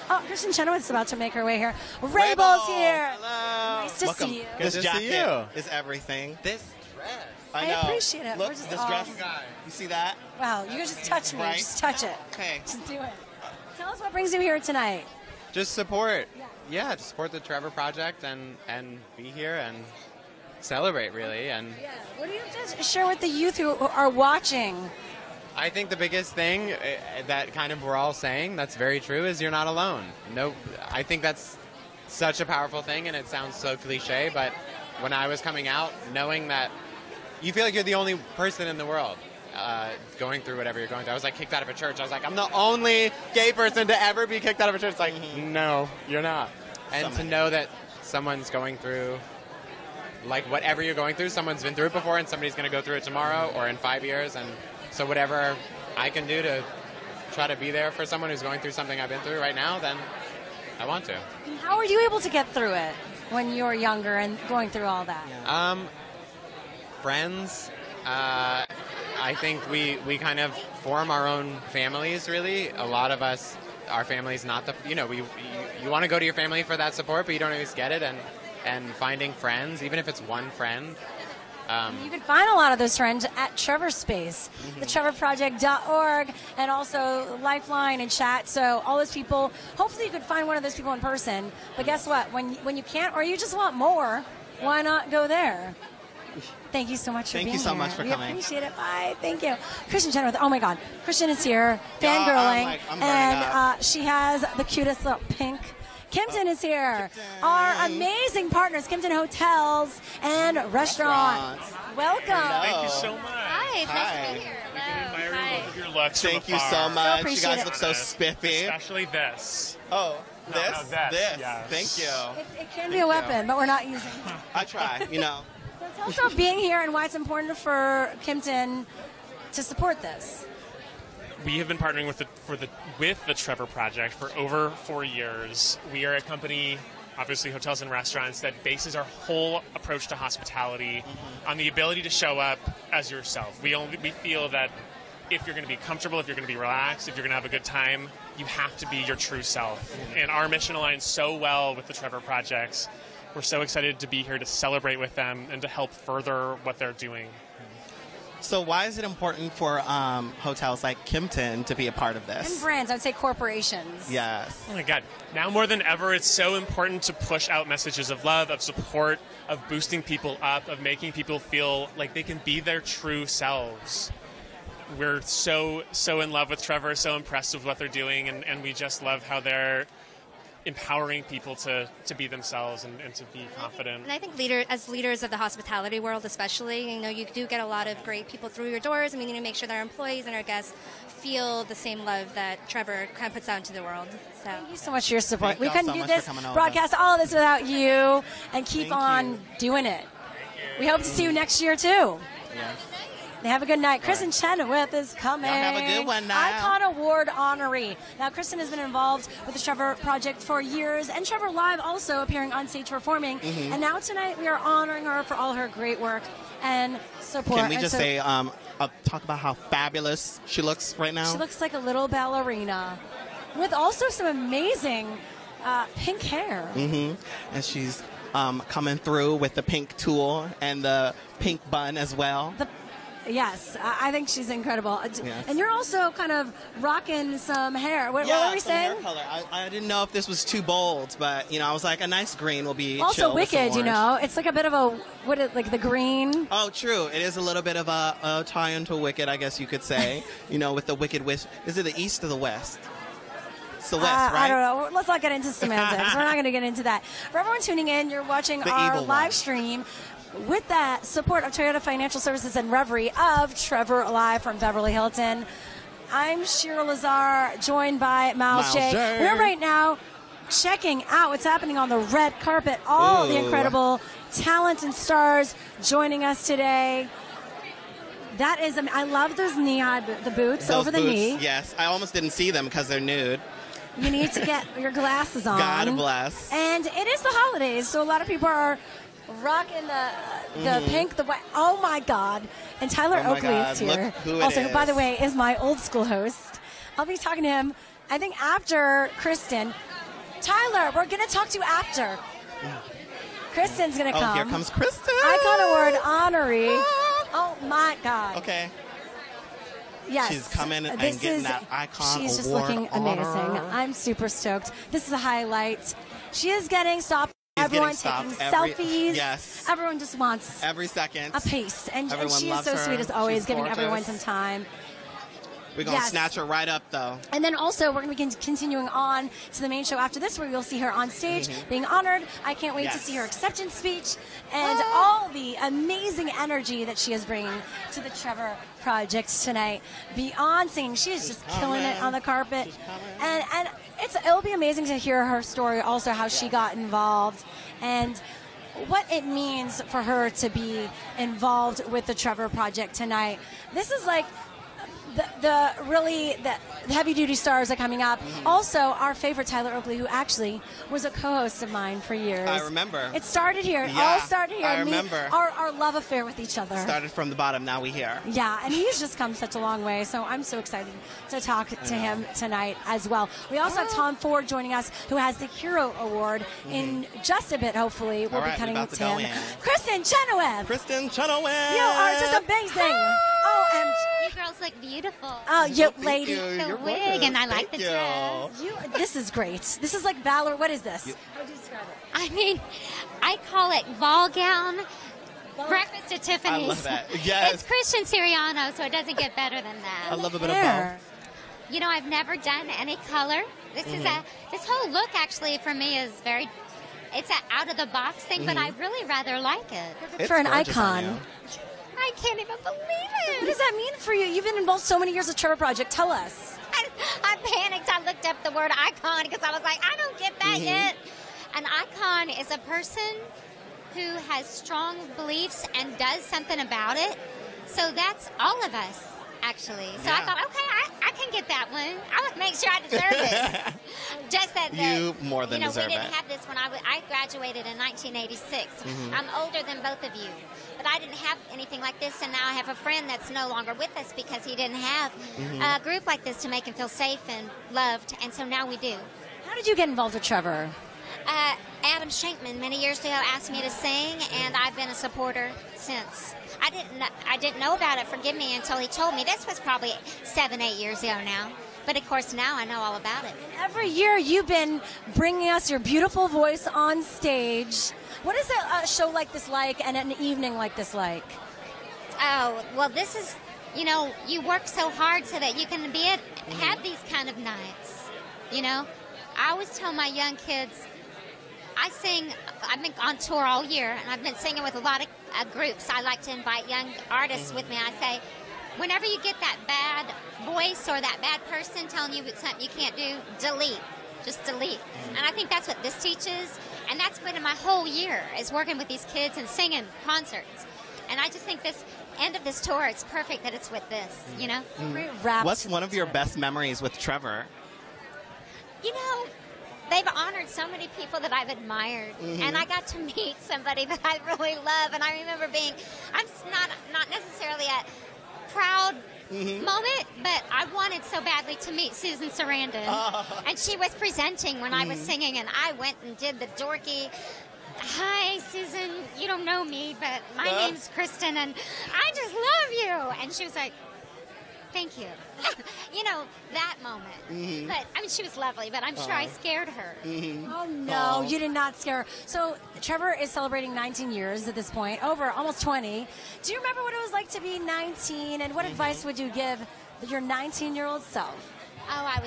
Oh, Kristin Chenoweth's about to make her way here. Rayble's here. Hello. Nice to Welcome. see you. This Good to see jacket is everything. This dress. I know. appreciate it. Look, We're just this all- dress. You see that? Wow, you can just touch me. Right? Just touch it. Okay. Just do it. Tell us what brings you here tonight. Just support. Yeah, to support the Trevor Project and be here and celebrate, really. And What do you have to share with the youth who are watching? I think the biggest thing that kind of we're all saying that's very true is you're not alone. No, I think that's such a powerful thing, and it sounds so cliche, but when I was coming out, knowing that you feel like you're the only person in the world going through whatever you're going through. I was like kicked out of a church. I was like, I'm the only gay person to ever be kicked out of a church. It's like, no, you're not. And to know that someone's going through like whatever you're going through, someone's been through it before and somebody's going to go through it tomorrow or in 5 years. And so whatever I can do to try to be there for someone who's going through something I've been through right now, then I want to. How were you able to get through it when you were younger and going through all that? Friends. I think we kind of form our own families, really. A lot of us, our family's not the, you want to go to your family for that support, but you don't always get it. And finding friends, even if it's one friend. You can find a lot of those friends at TrevorSpace, the TrevorProject.org, and also Lifeline and chat. So all those people, hopefully you could find one of those people in person. But guess what? When you can't, or you just want more, why not go there? Thank you so much for being here. Thank you so much for coming. We appreciate it. Bye. Thank you. Kristin Chenoweth. Oh, my God. Kristin is here, fangirling. And she has the cutest little pink. Kimpton is here. Our amazing partners, Kimpton Hotels and Restaurants. Welcome. Thank you so much. Hi. It's nice to be here. We can admire both of your looks. Thank you so much. You guys look so spiffy. Especially this. Oh. No, this? Yes. Thank you. It can be a weapon, but we're not using it. I try, So tell us about being here and why it's important for Kimpton to support this. We have been partnering with the Trevor Project for over 4 years. We are a company, obviously hotels and restaurants, that bases our whole approach to hospitality on the ability to show up as yourself. We feel that if you're going to be comfortable, if you're going to be relaxed, if you're going to have a good time, you have to be your true self. And our mission aligns so well with the Trevor Projects. We're so excited to be here to celebrate with them and to help further what they're doing. So why is it important for hotels like Kimpton to be a part of this? And brands, I would say corporations. Yes. Oh my God. Now more than ever, it's so important to push out messages of love, of support, of boosting people up, of making people feel like they can be their true selves. We're so in love with Trevor, so impressed with what they're doing, and we just love how they're empowering people to be themselves and to be confident. And I think as leaders of the hospitality world especially, you do get a lot of great people through your doors, and we need to make sure that our employees and our guests feel the same love that Trevor kind of puts out into the world. So thank you so much for your support. We Thank couldn't y'all do so this much for coming over. broadcast, all of this without you, and keep on doing it. We hope to see you next year too. Yes. Have a good night. Kristin Chenoweth is coming. Y'all have a good one now. Icon Award honoree. Now, Kristin has been involved with the Trevor Project for years, and Trevor Live also appearing on stage performing. And now tonight we are honoring her for all her great work and support. Can we just say, talk about how fabulous she looks right now? She looks like a little ballerina with also some amazing pink hair. And she's coming through with the pink tulle and the pink bun as well. Yes, I think she's incredible. Yes. And you're also kind of rocking some hair. What were we saying? Hair color. I didn't know if this was too bold, but I was like, a nice green will be also chill with some wicked. orange. It's like a bit of a like the green. Oh, true. It is a little bit of a tie into wicked, I guess you could say. With the wicked wish. Is it the east or the west? It's the west, right? I don't know. Let's not get into semantics. We're not going to get into that. For everyone tuning in, you're watching our live stream with that support of Toyota Financial Services and Reverie of Trevor Live from Beverly Hilton. I'm Shira Lazar, joined by Myles J. We're right now checking out what's happening on the red carpet. All the incredible talent and stars joining us today. That is, I love those knee-high the boots over the knee. Yes, I almost didn't see them because they're nude. You need to get your glasses on. God bless. And it is the holidays, so a lot of people are rocking the pink, the white. Oh my God! And Tyler Oakley is here. Look who it also, is. who, by the way, is my old school host. I'll be talking to him, I think, after Kristin. Tyler, we're going to talk to you after. Kristin's going to come. Oh, here comes Kristin. Icon Award honoree. Oh my God. Okay. Yes. She's coming and This getting is- that Icon She's just Award looking amazing. honor. I'm super stoked. This is a highlight. She is getting stopped. She's Everyone getting taking stopped selfies. Yes. Everyone just wants Every second. a pace. And Everyone she is loves so her. sweet as always, She's giving gorgeous. everyone some time. We're going to Yes. snatch her right up, though. And then also, we're going to be continuing on to the main show after this, where you'll see her on stage being honored. I can't wait to see her acceptance speech and all the amazing energy that she is bringing to the Trevor Project tonight. Beyond singing, she is just killing it on the carpet. And it'll be amazing to hear her story, also how she got involved. And what it means for her to be involved with the Trevor Project tonight. This is like the heavy duty stars are coming up. Also, our favorite Tyler Oakley, who actually was a co-host of mine for years. I remember. It started here. It Yeah, all started here. I remember. Our love affair with each other. Started from the bottom, now we here. Yeah, and he's just come such a long way, so I'm so excited to talk to him tonight as well. We also have Tom Ford joining us, who has the Hero Award in just a bit, hopefully. We'll All be right, cutting we're about to to go him. in. Kristin Chenoweth! Kristin Chenoweth! You are just amazing! OMG! You girls look beautiful. Oh, you Thank lady. you. The You're wig, welcome. and I like Thank the you. dress. This is great. This is like Valor. What is this? How do you describe it? I mean, I call it ball gown. Breakfast at Tiffany's. I love that. Yes. It's Kristin Siriano, so it doesn't get better than that. I love a bit of both. You know, I've never done any color. This is this whole look actually for me is very. It's an out of the box thing, but I really rather like it. It's for an gorgeous on icon. you. I can't even believe it. What does that mean for you? You've been involved so many years with Trevor Project. Tell us. I panicked. I looked up the word icon because I was like, I don't get that yet. An icon is a person who has strong beliefs and does something about it. So that's all of us, actually. So I thought, okay, I can get that one. I would make sure I deserve it. Just that You more than we deserve didn't it. have this when I graduated in 1986. I'm older than both of you. But I didn't have anything like this, and now I have a friend that's no longer with us because he didn't have a group like this to make him feel safe and loved, and so now we do. How did you get involved with Trevor? Adam Shankman many years ago asked me to sing, and I've been a supporter since. I didn't know about it, forgive me, until he told me. This was probably 7-8 years ago now. But of course now I know all about it. Every year you've been bringing us your beautiful voice on stage. What is a show like this like and an evening like this like? Oh, well, this is, you know, you work so hard so that you can have these kind of nights, you know? I always tell my young kids, I've been on tour all year, and I've been singing with a lot of groups. I like to invite young artists with me. I say, whenever you get that bad voice or that bad person telling you something you can't do, delete. Just delete. And I think that's what this teaches, and that's been my whole year, is working with these kids and singing concerts. And I just think this end of this tour, it's perfect that it's with this, you know? What's one of your best memories with Trevor? You know, they've honored so many people that I've admired, and I got to meet somebody that I really love. And I remember I'm not necessarily a proud moment, but I wanted so badly to meet Susan Sarandon, and she was presenting when I was singing, and I went and did the dorky. Hi, Susan. You don't know me, but my name's Kristin, and I just love you. And she was like, thank you. You know, that moment. But, I mean, she was lovely, but I'm sure I scared her. Oh, no, you did not scare her. So Trevor is celebrating 19 years at this point, over almost 20. Do you remember what it was like to be 19, and what advice would you give your 19-year-old self? Oh,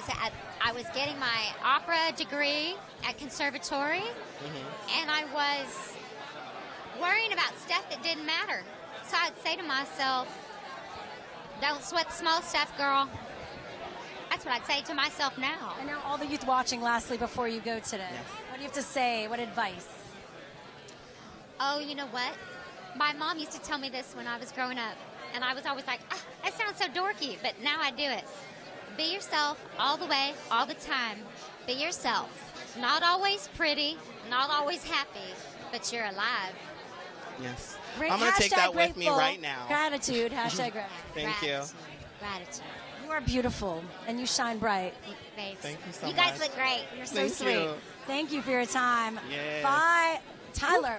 I was getting my opera degree at conservatory, and I was worrying about stuff that didn't matter. So I'd say to myself, don't sweat the small stuff, girl. That's what I'd say to myself now. And now all the youth watching, lastly, before you go today, what do you have to say? What advice? Oh, you know what? My mom used to tell me this when I was growing up, and I was always like, that sounds so dorky, but now I do it. Be yourself all the way, all the time. Be yourself. Not always pretty, not always happy, but you're alive. Yes. I'm going to take that with me right now. Gratitude. Hashtag gratitude. Thank you. Gratitude. You are beautiful, and you shine bright. Thanks. Thank you so much. You guys look great. You're so Thank sweet. you. Thank you for your time. Yes. Bye. Tyler.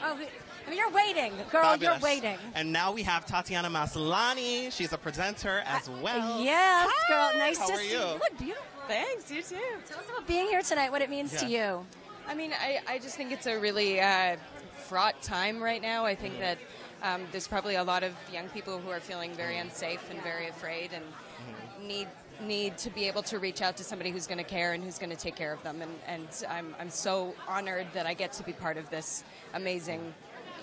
Oh, I mean, you're waiting. Girl, Fabulous. you're waiting. And now we have Tatiana Maslany. She's a presenter as well. Yes, girl. Nice How to are see you? you. You look beautiful. Thanks, you too. Tell us about being here tonight, what it means to you. I mean, I just think it's a really fraught time right now. I think that there's probably a lot of young people who are feeling very unsafe and very afraid and need to be able to reach out to somebody who's going to care and who's going to take care of them. And I'm so honored that I get to be part of this amazing,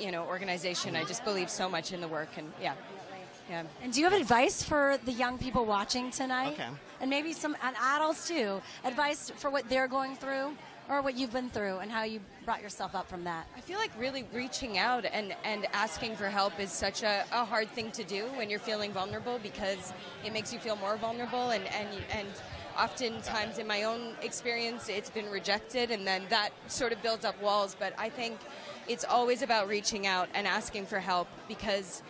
organization. I just believe so much in the work, and yeah. And do you have advice for the young people watching tonight? Okay. And maybe some adults too. Advice for what they're going through? or what you've been through and how you brought yourself up from that? I feel like really reaching out and asking for help is such a hard thing to do when you're feeling vulnerable, because it makes you feel more vulnerable, and oftentimes in my own experience it's been rejected, and then that sort of builds up walls. But I think it's always about reaching out and asking for help, because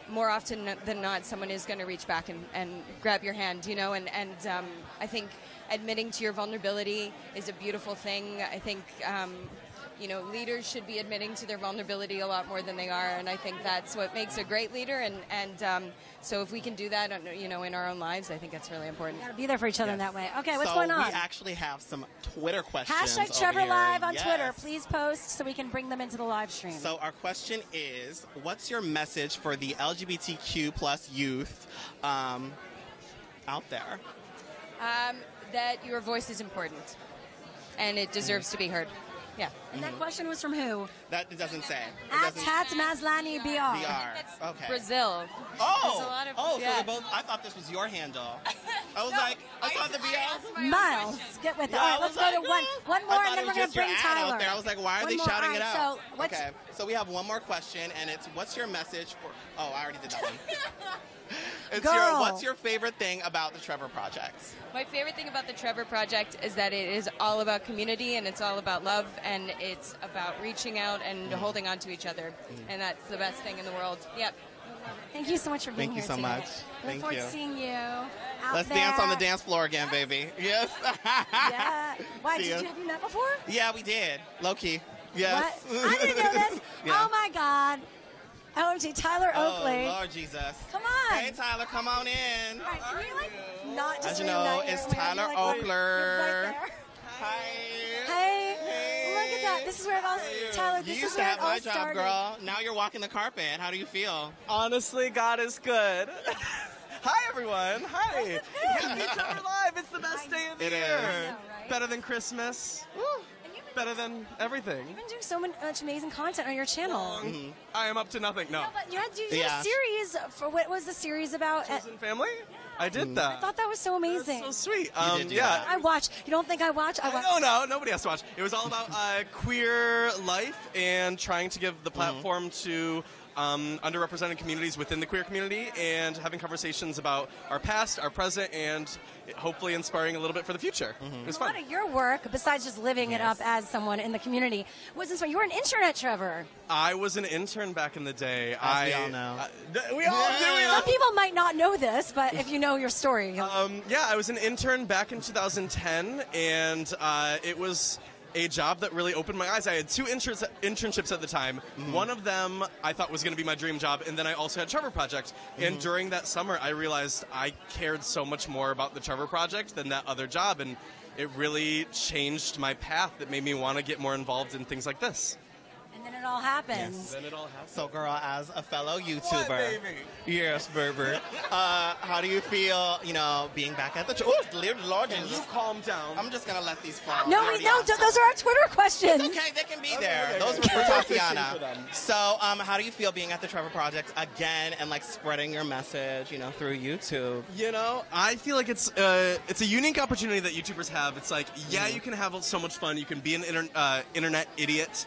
more often than not someone is going to reach back and grab your hand, and I think admitting to your vulnerability is a beautiful thing. I think leaders should be admitting to their vulnerability a lot more than they are, and I think that's what makes a great leader. And so if we can do that, in our own lives, I think that's really important. Got to be there for each other in that way. Okay, what's going on? We actually have some Twitter questions. Hashtag TrevorLive on Twitter. Please post so we can bring them into the live stream. So our question is, what's your message for the LGBTQ plus youth out there? That your voice is important, and it deserves to be heard. Yeah. And that question was from who? That it doesn't say. At Tatiana Maslany BR. Okay. Brazil. So they both. I thought this was your handle. I was I saw the BR. Myles, get with it. Yeah, All right, let's go to one more, and then we're going to bring Tyler. Out there. I was like, why are they shouting it out? So okay. So we have one more question, and it's, what's your message for? Oh, I already did that one. What's your favorite thing about the Trevor Project? My favorite thing about the Trevor Project is that it is all about community, and it's all about love, and it's about reaching out and holding on to each other, and that's the best thing in the world. Yep. Thank you so much for being here today. Thank you so much. Look forward to seeing you out Let's there. dance on the dance floor again, baby. Yes. Yeah. Why, have you met before? Yeah, we did. Low key. Yes. What? I didn't know this. Yeah. Oh, my God. OMG, Tyler Oakley. Oh, Lord Jesus. Come on. Hey, Tyler, come on in. All right, can you, not just As you know, it's Tyler Oakley. Right Hi. Hey. Look at that. This is where it all Tyler, this is where it all started. You used to have my job, girl. Now you're walking the carpet. How do you feel? Honestly, God is good. Hi, everyone. Hi. TrevorLive. It's the best day of the year. Know, right? Better than Christmas. Woo. Better than everything. You've been doing so much amazing content on your channel. I am up to nothing. No. But you did a series for, what was the series about? Chosen Family? I did that. I thought that was so amazing. That's so sweet. Yeah. I watched. You don't think I watch? I watch. No, nobody has to watch. It was all about queer life and trying to give the platform to underrepresented communities within the queer community, and having conversations about our past, our present, and hopefully inspiring a little bit for the future. It was fun. A lot of your work, besides just living it up as someone in the community, was inspiring. You were an intern at Trevor. I was an intern back in the day. As we all know. We all do. Some people might not know this, but if you know your story. Yeah, I was an intern back in 2010, and it was a job that really opened my eyes. I had two internships at the time. One of them I thought was going to be my dream job, and then I also had Trevor Project. And during that summer, I realized I cared so much more about the Trevor Project than that other job, and it really changed my path. That made me want to get more involved in things like this. And then it all happens. Then it all happens. So, girl, as a fellow YouTuber, baby? Yes, baby. How do you feel? Being back at the Lord, Can you calm down? I'm just gonna let these fall. No, those are our Twitter questions. It's okay, they can be there. Those were for Tatiana. So, how do you feel being at the Trevor Project again and spreading your message, through YouTube? I feel like it's a unique opportunity that YouTubers have. It's like, you can have so much fun. You can be an internet idiot.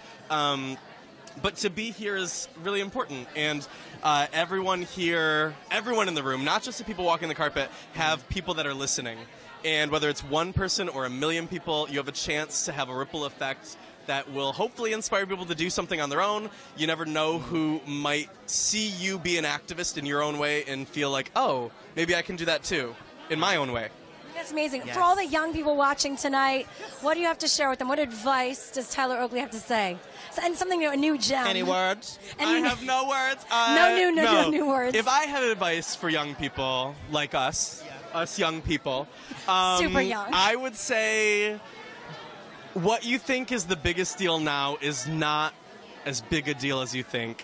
But to be here is really important, and everyone in the room, not just the people walking the carpet, have people that are listening. And whether it's one person or a million people, you have a chance to have a ripple effect that will hopefully inspire people to do something on their own. You never know who might see you be an activist in your own way and feel like, oh, maybe I can do that too, in my own way. That's amazing. Yes. For all the young people watching tonight, what do you have to share with them? What advice does Tyler Oakley have to say? And something, a new gem. Any words? I have no words. No new words. If I had advice for young people like us young people, super young, I would say what you think is the biggest deal now is not as big a deal as you think.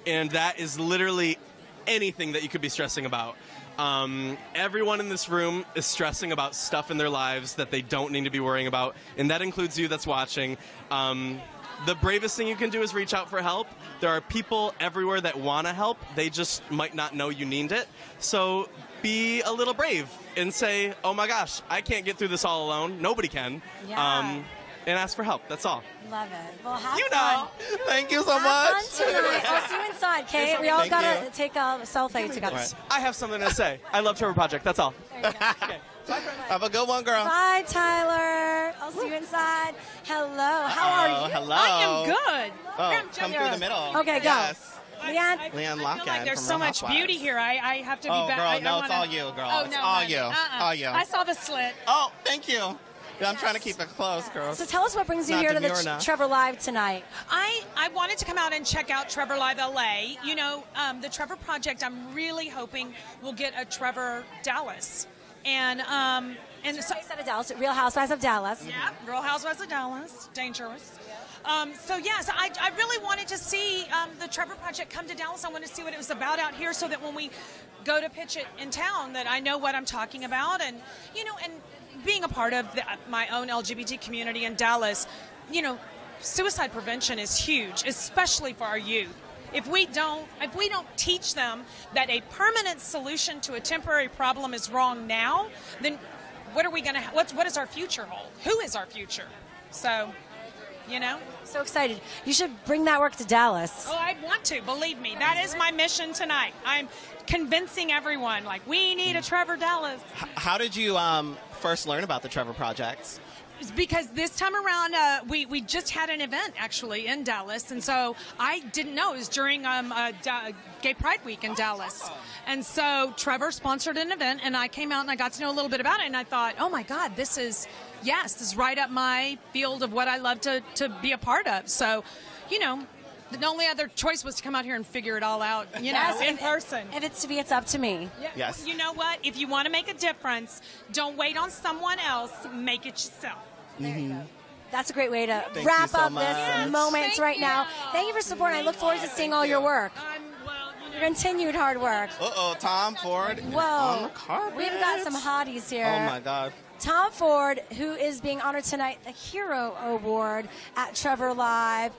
And that is literally anything that you could be stressing about. Everyone in this room is stressing about stuff in their lives that they don't need to be worrying about, and that includes you that's watching. The bravest thing you can do is reach out for help. There are people everywhere that want to help. They just might not know you need it. So be a little brave and say, oh my gosh, I can't get through this all alone. Nobody can. Yeah. and ask for help. That's all. Love it. Well, have You fun. know. Thank you so Have much. fun tonight. I'll see you inside, okay? We all Thank gotta you. take a selfie together. I have something to say. I love Trevor Project. That's all. Have a good one, girl. Bye, Tyler. I'll see you inside. Hello. How are you? Hello. I am good. Oh, come through the middle. Okay, go. Yes. Leanne? Leanne I feel Locken like there's from so Real much Housewives. beauty here. I have to be Oh, back. girl, no, it's all you, girl. Oh, It's no, all honey. you. All you. I saw the slit. Oh, thank you. Yeah, I'm trying to keep it close, girl. So tell us what brings you Not here to demure the enough. Trevor Live tonight. I wanted to come out and check out Trevor Live LA. You know, the Trevor Project, I'm really hoping will get a Trevor Dallas. And so based out of Dallas, Real Housewives of Dallas. Yeah, Real Housewives of Dallas. Dangerous. So yes, I really wanted to see the Trevor Project come to Dallas. I wanted to see what it was about out here, so that when we go to pitch it in town, that I know what I'm talking about. And you know, and being a part of my own LGBT community in Dallas, you know, suicide prevention is huge, especially for our youth. If we don't teach them that a permanent solution to a temporary problem is wrong now, then what are we going to? What does our future hold? Who is our future? So, you know. So excited. You should bring that work to Dallas. Oh, I want to. Believe me, that is my mission tonight. I'm convincing everyone, like, we need a Trevor Dallas. How did you first learn about the Trevor Project? Because this time around, we just had an event actually in Dallas, and so I didn't know it was during Gay Pride Week in Dallas, and so Trevor sponsored an event, and I came out and I got to know a little bit about it, and I thought, oh my God, this is right up my field of what I love to be a part of. So, you know, the only other choice was to come out here and figure it all out, you know, in person. If it's to be, it's up to me. Yeah. Yes. You know what? If you want to make a difference, don't wait on someone else. Make it yourself. That's a great way to Thank wrap you so up much. this moment right now. Thank you for supporting. I look forward to seeing all your work. Your continued hard work. Uh-oh, Tom Ford is on the Whoa. carpet. We've got some hotties here. Oh, my God. Tom Ford, who is being honored tonight, the Hero Award at Trevor Live,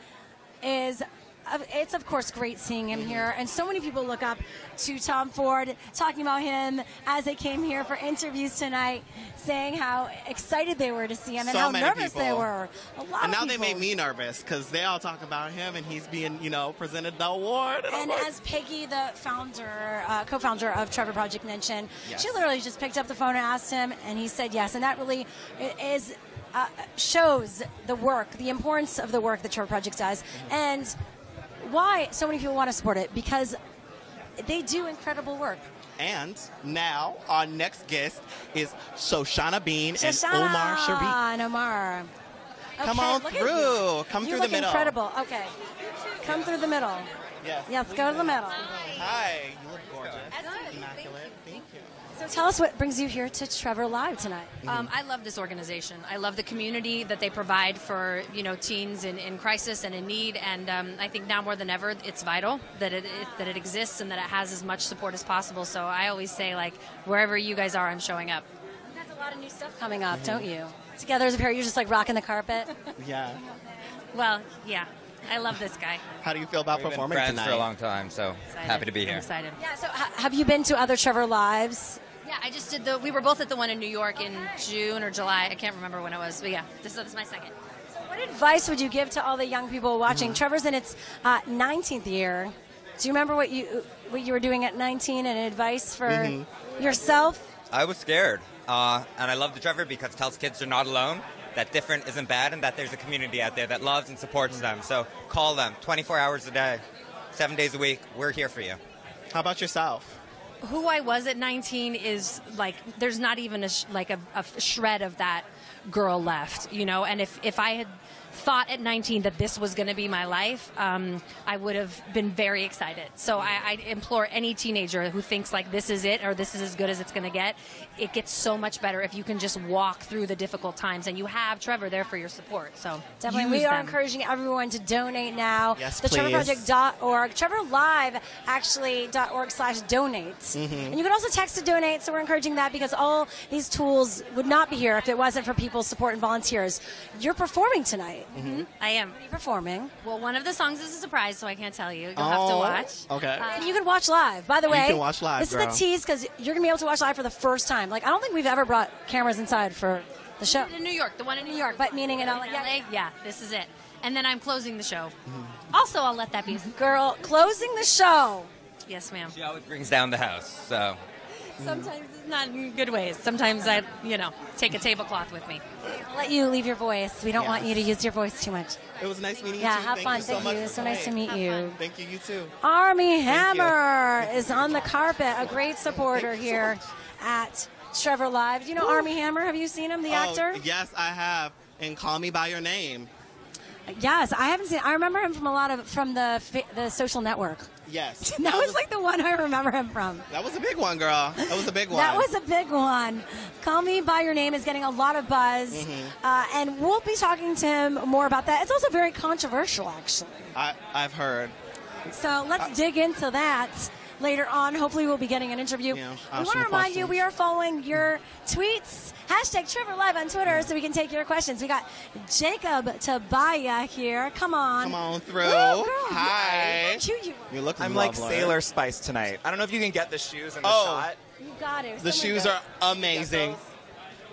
it's of course great seeing him here, and so many people look up to Tom Ford, talking about him as they came here for interviews tonight, saying how excited they were to see him and So how many nervous they people. were. A lot And of now they people. make me nervous because they all talk about him and he's being, presented the award. I'm And like, as Peggy, the co-founder of Trevor Project, mentioned, Yes. she literally just picked up the phone and asked him, and he said yes. And that really is shows the importance of the work that Trevor Project does, and why so many people want to support it, because they do incredible work. And now our next guest is Shoshana Bean and Omar Sharif. And Omar. Come Okay, on look at through. you. Come You through the look middle. incredible. Okay. Come through the middle. Yes. Yes, go to the middle. Hi. You look gorgeous. Immaculate. Thank you. So tell us what brings you here to Trevor Live tonight. I love this organization. I love the community that they provide for teens in crisis and in need, and I think now more than ever it's vital that it exists and that it has as much support as possible. So I always say, like, wherever you guys are, I'm showing up. You guys a lot of new stuff coming up, don't you? Together as a pair, you're just like rocking the carpet. Yeah. Well, yeah, I love this guy. How do you feel about We've performing been friends tonight? for a long time, so happy to be I'm here. excited. Yeah. So have you been to other Trevor Lives? Yeah, I just did we were both at the one in New York in June or July. I can't remember when it was, but yeah, this is my second. What advice would you give to all the young people watching? Trevor's in its 19th year. Do you remember what you were doing at 19 and advice for yourself? I was scared, and I love the Trevor because it tells kids they're not alone, that different isn't bad, and that there's a community out there that loves and supports them. So call them 24 hours a day, 7 days a week. We're here for you. How about yourself? Who I was at 19 is like, there's not even a shred of that girl left, and if I had thought at 19 that this was going to be my life, I would have been very excited. So I implore any teenager who thinks like this is it or this is as good as it's going to get, it gets so much better if you can just walk through the difficult times and you have Trevor there for your support. So Definitely. We are encouraging everyone to donate now. Yes, the please. TrevorProject.org, TrevorLive .org/donate. And you can also text to donate, so we're encouraging that because all these tools would not be here if it wasn't for people's support and volunteers. You're performing tonight. I am. What are you performing? Well, one of the songs is a surprise, so I can't tell you. You'll have to watch. Okay. And you can watch live. By the way, can watch live, this girl. is the tease because you're going to be able to watch live for the first time. Like, I don't think we've ever brought cameras inside for The show in New York, the one in New York, but meaning in LA. Yeah, this is it. And then I'm closing the show. Also, I'll let that be. Girl, closing the show. Yes, ma'am. She always brings down the house, so. Sometimes it's not in good ways. Sometimes I, take a tablecloth with me. I'll let you leave your voice. We don't want you to use your voice too much. It was nice meeting you. Yeah, too. have fun. You so Thank much you. for So nice to playing. meet you. Thank you. You too. Army Hammer is on the carpet, a great supporter here at Trevor Live. Do you know Army Hammer? Have you seen him, the actor? Yes, I have. And Call Me by Your Name. Yes, I haven't seen. I remember him from the Social Network. Yes. That was like the one I remember him from. That was a big one, girl. That was a big one. That was a big one. Call Me by Your Name is getting a lot of buzz, and we'll be talking to him more about that. It's also very controversial, actually. I've heard. So let's dig into that later on. Hopefully we'll be getting an interview. Yeah, we want to remind you we are following your tweets. #TrevorLive on Twitter so we can take your questions. We got Jacob Tabaya here. Come on. Come on through. Ooh, girl. Hi. You look I'm like Sailor Spice tonight. I don't know if you can get the shoes in the Oh. shot. You got it. The shoes are amazing.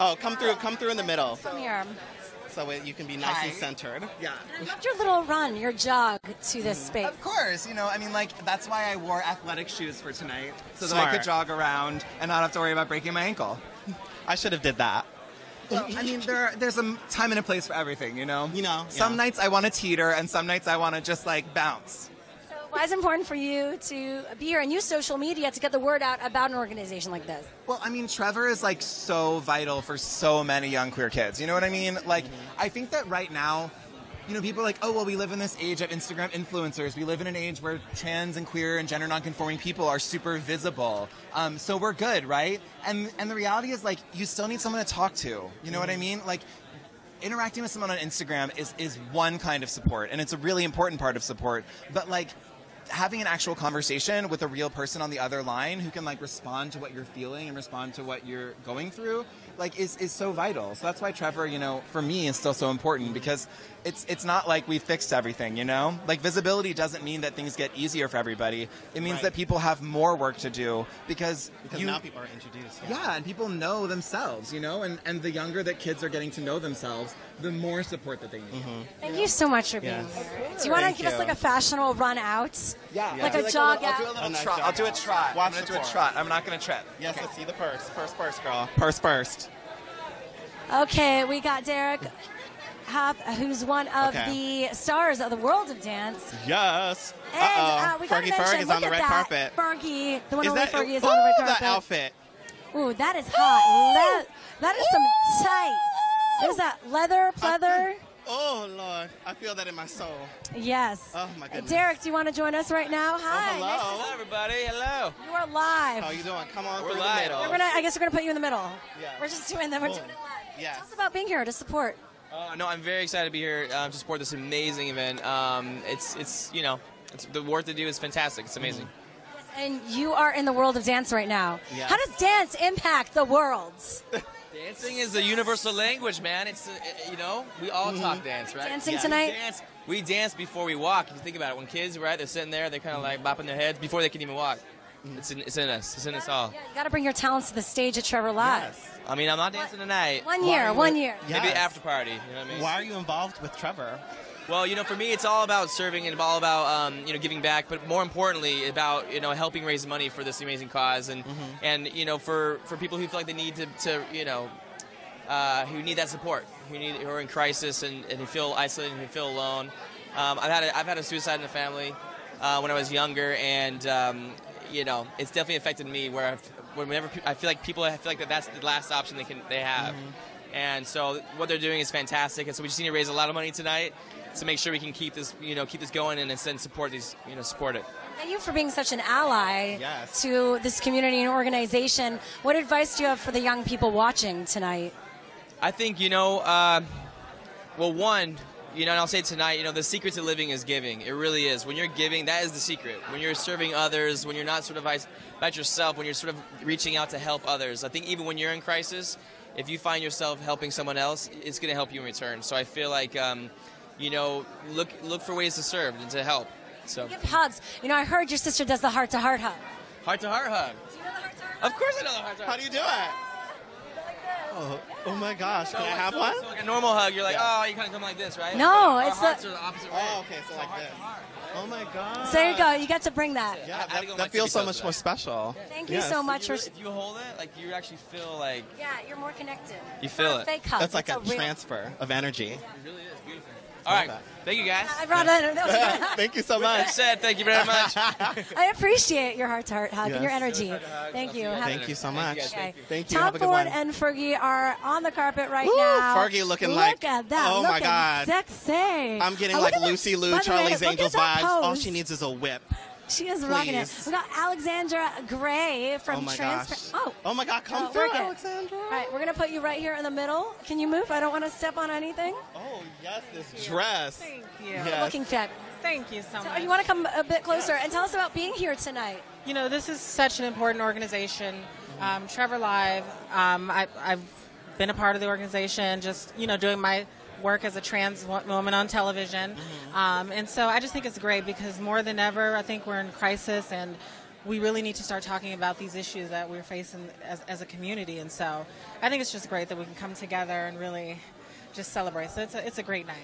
Oh, come through in the middle. Come here. So you can be nice and centered. Yeah. I loved your little run, your jog to this space. Of course, that's why I wore athletic shoes for tonight, so that I Smart. could jog around and not have to worry about breaking my ankle. I should have did that. Well, there's a time and a place for everything, yeah. Some nights I want to teeter, and some nights I want to just bounce. So why is it important for you to be here and use social media to get the word out about an organization like this? Well, Trevor is so vital for so many young queer kids. You know what I mean? I think that right now, people are like, oh, well, we live in this age of Instagram influencers. We live in an age where trans and queer and gender nonconforming people are super visible. So we're good, right? And the reality is, you still need someone to talk to. You know what I mean? Interacting with someone on Instagram is one kind of support, and it's a really important part of support. But, having an actual conversation with a real person on the other line who can respond to what you're feeling and respond to what you're going through is so vital. So that's why Trevor, for me, is still so important, because it's not like we fixed everything, visibility doesn't mean that things get easier for everybody. It means that people have more work to do because now people are introduced. Yeah, and people know themselves, and the younger that kids are getting to know themselves, the more support that they need. Thank you so much for being here. Do you want to give us a fashionable run out? Yeah. Like a jog out? I'll do a little trot. I'll do a trot. I'm going to do a trot. I'm not going to trip. Yes, let's see the purse. Purse first, girl. Purse first. Okay, we got Derek Huff, who's one of the stars of the world of dance. Yes. And we got to Fergie mention, Ferg is look on the at red that. carpet. Fergie, the one Is only that, Fergie is on the red carpet. that outfit. Ooh, that is hot. That is some tight. Is that leather, pleather? Oh, Lord. I feel that in my soul. Yes. Oh, my goodness. Derek, do you want to join us right now? Hi. hello. Nice Hello, everybody. Hello. You are live. How you doing? Come on We're through live. the middle. I guess we're going to put you in the middle. Yeah. We're just doing that. We're doing it live. Yes. Tell us about being here to support. No, I'm very excited to be here to support this amazing event. It's the work to do is fantastic. It's amazing. And you are in the world of dance right now. Yeah. How does dance impact the world? Dancing is a universal language, man. It's we all talk dance, right? Dancing tonight? We dance before we walk. If you think about it, when kids, right, they're sitting there, they're kind of bopping their heads before they can even walk. It's in us. It's in us all. You got to bring your talents to the stage at Trevor Live. Yes. I mean, I'm not dancing tonight. One year. Maybe after party. You know what I mean? Why are you involved with Trevor? Well, for me, it's all about serving and all about giving back, but more importantly, about helping raise money for this amazing cause, and for people who feel like they need to who need that support, who are in crisis and who feel isolated and who feel alone. I've had a suicide in the family when I was younger, and it's definitely affected me. Whenever I feel like that's the last option they have. And so what they're doing is fantastic, and so we just need to raise a lot of money tonight to make sure we can keep this going and then support support it. Thank you for being such an ally to this community and organization. What advice do you have for the young people watching tonight? I think well, one, and I'll say tonight, the secret to living is giving. It really is. When you're giving, that is the secret. When you're serving others, when you're not sort of about yourself, when you're sort of reaching out to help others. I think even when you're in crisis, if you find yourself helping someone else, it's going to help you in return. So I feel like, look for ways to serve and to help. So Give hugs. I heard your sister does the heart-to-heart hug. Heart-to-heart hug. Do you know the heart-to-heart hug? Of course I know the heart-to-heart. How do you do it? Oh my gosh, can I have one? So like a normal hug, you're like, oh, you kind of come like this, right? No, Our it's hearts are the opposite way. Oh, okay, so like this. Oh my god. So there you go. You get to bring that. Yeah, that feels so much more special. Thank you so much for. If you hold it, like you actually feel like. Yeah, you're more connected. You feel Not a it. fake hug. That's like a real- transfer of energy. It really is beautiful. All right, thank you guys. I brought that. Thank you so With that much. said, thank you very much. I appreciate your heart-to-heart hug and your Yes. energy. Thank you. Thank you so much. Okay. Thank you. Tom Have a good Ford one. and Fergie are on the carpet right Woo, now. Fergie looking Look like- at that. oh my looking God. Sexy. I'm getting Oh, like look at Lucy that. Liu, By the way, Charlie's look Angels at that vibes. All pose. she needs is a whip. She is rocking it. Please. We got Alexandra Grey from Oh my Trans. gosh. Oh my God, come we're through, good. Alexandra. All right, we're gonna put you right here in the middle. Can you move? I don't want to step on anything. Oh yes, this dress. Thank you. Yes. Looking fat. Thank you so much. You want to come a bit closer and tell us about being here tonight? You know, this is such an important organization. TrevorLIVE, I've been a part of the organization, just, you know, doing my work as a trans woman on television. And so I just think it's great because more than ever, I think we're in crisis and we really need to start talking about these issues that we're facing as a community. And so I think it's just great that we can come together and really just celebrate. So it's a great night.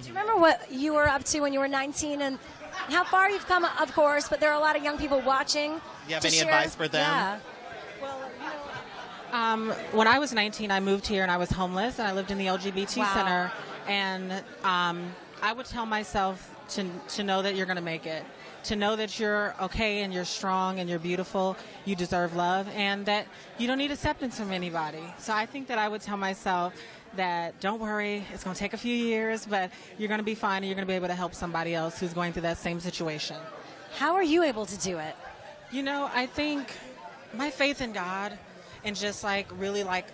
Do you remember what you were up to when you were 19 and how far you've come, of course, but there are a lot of young people watching. You have to any share- advice for them? Yeah. When I was 19, I moved here and I was homeless and I lived in the LGBT Wow. center. And I would tell myself to know that you're going to make it, to know that you're okay and you're strong and you're beautiful, you deserve love, and that you don't need acceptance from anybody. So I think that I would tell myself that don't worry, it's going to take a few years, but you're going to be fine and you're going to be able to help somebody else who's going through that same situation. How are you able to do it? You know, I think my faith in God and just like really like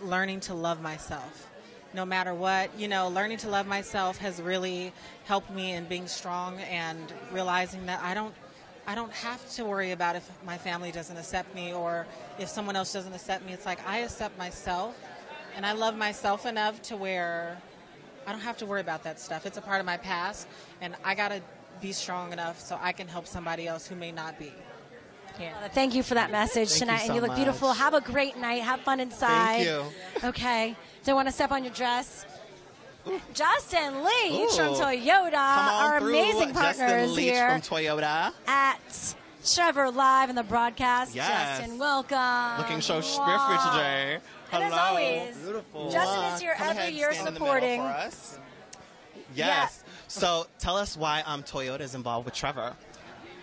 learning to love myself. No matter what, you know, learning to love myself has really helped me in being strong and realizing that I don't have to worry about if my family doesn't accept me or if someone else doesn't accept me. It's like I accept myself and I love myself enough to where I don't have to worry about that stuff. It's a part of my past and I got to be strong enough so I can help somebody else who may not be. Yeah. Thank you for that message Thank you tonight. so and you look much. beautiful. Have a great night. Have fun inside. Thank you. Okay. Don't want to step on your dress. Justin Leach Ooh. from Toyota, Come on our through, amazing partners Justin Leach here from Toyota. at Trevor Live in the broadcast. Yes. Justin, welcome. Looking so spirited today. And as Hello. always, Beautiful. Justin is here Come every ahead, year stand in the middle supporting. for us. Yes. So tell us why Toyota is involved with Trevor.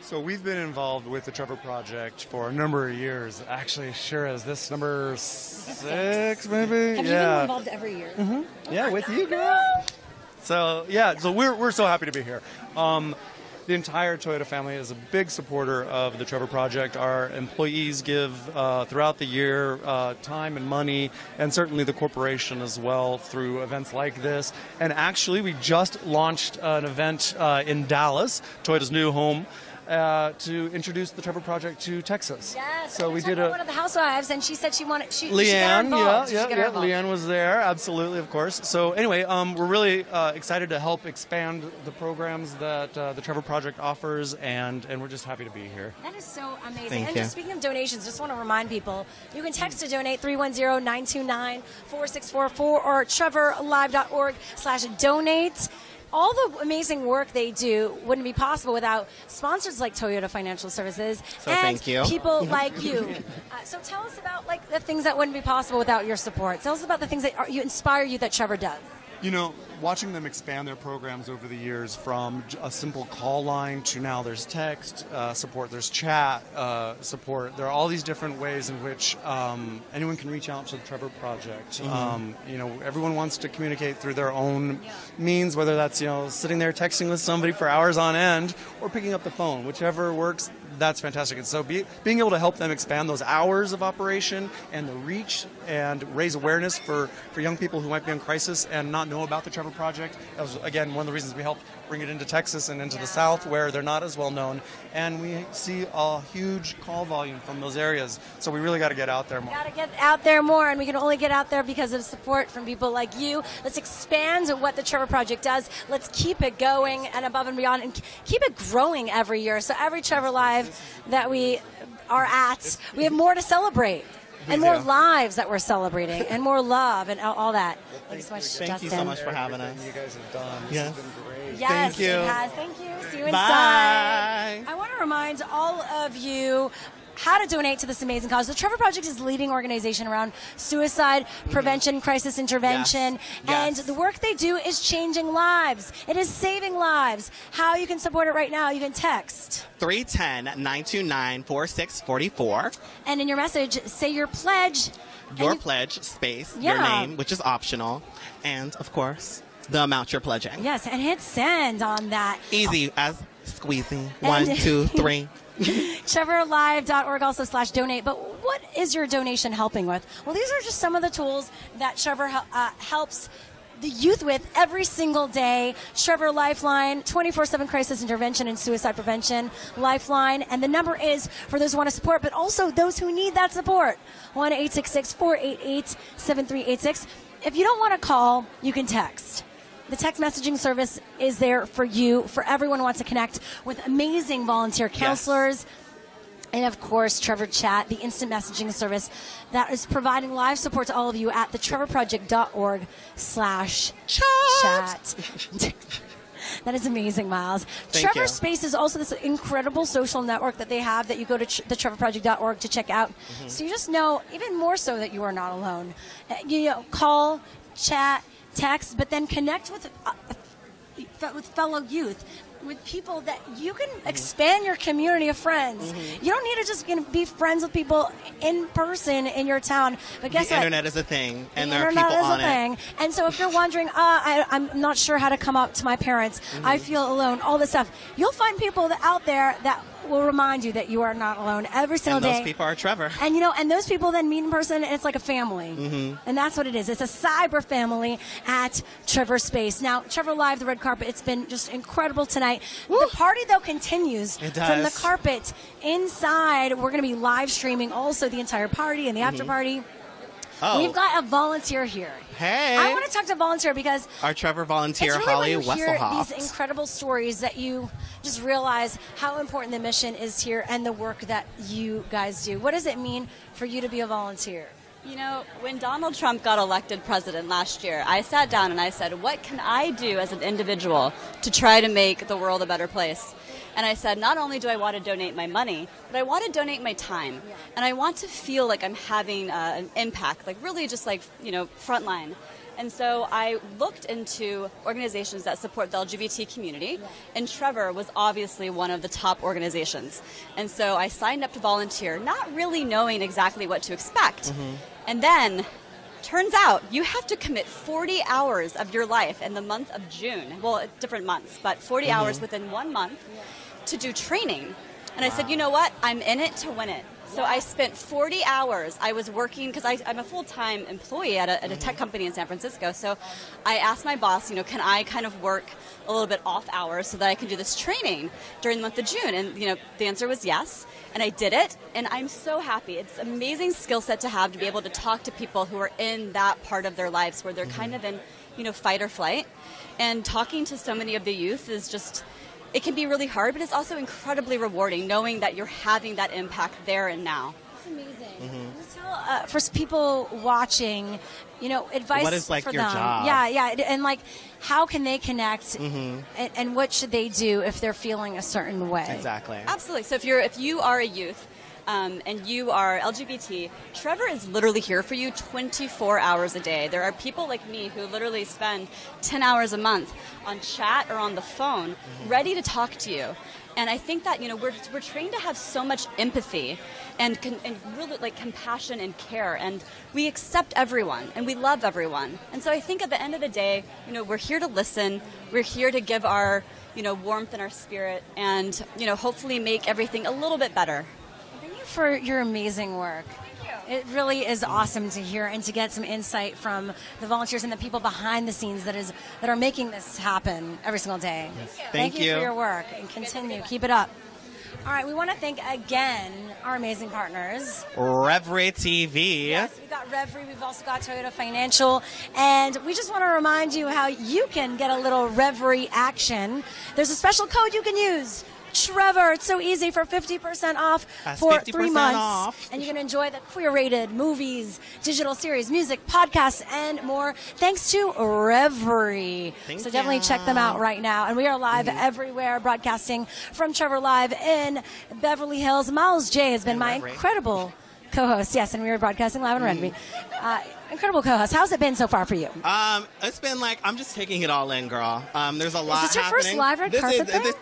So we've been involved with the Trevor Project for a number of years. Actually, sure as this number 6, maybe. Have you been involved every year? Yeah, with you, girl. So yeah, so we're so happy to be here. The entire Toyota family is a big supporter of the Trevor Project. Our employees give throughout the year time and money, and certainly the corporation as well through events like this. And actually, we just launched an event in Dallas, Toyota's new home, to introduce the Trevor Project to Texas. Yes. So we did one of the housewives, and she said she wanted. She got Leanne, involved. She yeah, should get her involved. Leanne was there, absolutely, of course. So anyway, we're really excited to help expand the programs that the Trevor Project offers, and we're just happy to be here. That is so amazing. Thank and you. just speaking of donations, just want to remind people, you can text to donate 310-929-4644 or TrevorLive.org/donate. All the amazing work they do wouldn't be possible without sponsors like Toyota Financial Services So and thank you. people like you. So tell us about like the things that wouldn't be possible without your support. Tell us about the things that you inspire you that Trevor does. You know, watching them expand their programs over the years from a simple call line to now there's text support, there's chat support. There are all these different ways in which anyone can reach out to the Trevor Project. You know, everyone wants to communicate through their own means, whether that's, you know, sitting there texting with somebody for hours on end or picking up the phone, whichever works. That's fantastic. And so being able to help them expand those hours of operation and the reach and raise awareness for young people who might be in crisis and not know about the Trevor Project. That was, again, one of the reasons we helped bring it into Texas and into the South where they're not as well known. And we see a huge call volume from those areas. So we really got to get out there more. Got to get out there more, and we can only get out there because of support from people like you. Let's expand what the Trevor Project does. Let's keep it going and above and beyond, and keep it growing every year. So every Trevor Live that we are at, we have more to celebrate. and more lives that we're celebrating, and more love, and all that. Thanks so much, Thank Justin. you so much for having us. You guys have done. Yes. This has been great. Yes, Thank you. it has. Thank you. See you Bye. inside. I want to remind all of you how to donate to this amazing cause. The Trevor Project is the leading organization around suicide prevention, crisis intervention, and the work they do is changing lives. It is saving lives. How you can support it right now, you can text 310-929-4644. And in your message, say your pledge. Your pledge, space, your name, which is optional, and, of course, the amount you're pledging. Yes, and hit send on that. Easy as squeezing. 1, 2, 3. TrevorLive.org also /donate. But what is your donation helping with? Well, these are just some of the tools that Trevor helps the youth with every single day. Trevor Lifeline, 24/7 crisis intervention and suicide prevention lifeline. And the number is for those who want to support, but also those who need that support. 1-866-488-7386. If you don't want to call, you can text. The text messaging service is there for you, for everyone who wants to connect with amazing volunteer counselors. And, of course, TrevorChat, the instant messaging service that is providing live support to all of you at the TrevorProject.org/chat. That is amazing, Myles. Thank you. TrevorSpace is also this incredible social network that they have that you go to the TrevorProject.org to check out. So you just know, even more so, that you are not alone. You know, call, chat, text, but then connect with fellow youth, with people that you can expand your community of friends. You don't need to just be friends with people in person in your town. But guess The what? internet is a thing, and The there are internet people is a on thing. it. And so if you're wondering, I'm not sure how to come up to my parents, I feel alone, all this stuff, you'll find people out there that will remind you that you are not alone every single And day. those people are Trevor. And, you know, and those people then meet in person, and it's like a family. And that's what it is. It's a cyber family at TrevorSpace. Now, Trevor Live, the red carpet, it's been just incredible tonight. The party, though, continues It from the does. carpet inside. We're going to be live streaming also the entire party and the after party. Oh. We've got a volunteer here. Hey. I want to talk to a volunteer because Our Trevor volunteer, it's really Holly when you hear Wesselhoff. these incredible stories that you just realize how important the mission is here and the work that you guys do. What does it mean for you to be a volunteer? You know, when Donald Trump got elected president last year, I sat down and I said, what can I do as an individual to try to make the world a better place? And I said, not only do I want to donate my money, but I want to donate my time. And I want to feel like I'm having an impact, like really just like, you know, frontline. And so I looked into organizations that support the LGBT community, and Trevor was obviously one of the top organizations. And so I signed up to volunteer, not really knowing exactly what to expect. And then, turns out, you have to commit 40 hours of your life in the month of June. Well, different months, but 40 hours within 1 month to do training. And I said, you know what? I'm in it to win it. So I spent 40 hours. I was working, because I'm a full-time employee at a tech company in San Francisco. So I asked my boss, you know, can I kind of work a little bit off hours so that I can do this training during the month of June? And, you know, the answer was yes. And I did it. And I'm so happy. It's an amazing skill set to have, to be able to talk to people who are in that part of their lives where they're kind of in, you know, fight or flight. And talking to so many of the youth is just... It can be really hard, but it's also incredibly rewarding knowing that you're having that impact there and now. It's amazing. Tell, for people watching, you know, advice What is, like, for your them. job? Yeah, and like, how can they connect, and what should they do if they're feeling a certain way? Exactly. Absolutely. So if you are a youth, and you are LGBT, Trevor is literally here for you 24 hours a day. There are people like me who literally spend 10 hours a month on chat or on the phone, ready to talk to you. And I think that, you know, we're trained to have so much empathy and really like compassion and care, and we accept everyone and we love everyone. And so I think at the end of the day, you know, we're here to listen. We're here to give our, you know, warmth in our spirit, and, you know, hopefully make everything a little bit better. For your amazing work. It really is awesome to hear and to get some insight from the volunteers and the people behind the scenes that are making this happen every single day. Thank you you for your work, and continue. Keep it up. All right, we want to thank again our amazing partners. Reverie TV. Yes, we've got Reverie, we've also got Toyota Financial, and we just want to remind you how you can get a little Reverie action. There's a special code you can use. Trevor. It's so easy for 50% off That's for 50% 3 months. off. And you can enjoy the queer-rated movies, digital series, music, podcasts, and more thanks to Reverie. So definitely check them out right now. And we are live everywhere, broadcasting from Trevor Live in Beverly Hills. Myles J has been my incredible co-host. Yes, and we are broadcasting live on Reverie. Incredible co-host. How's it been so far for you? It's been like, I'm just taking it all in, girl. There's a lot Is this your happening. first live red carpet thing?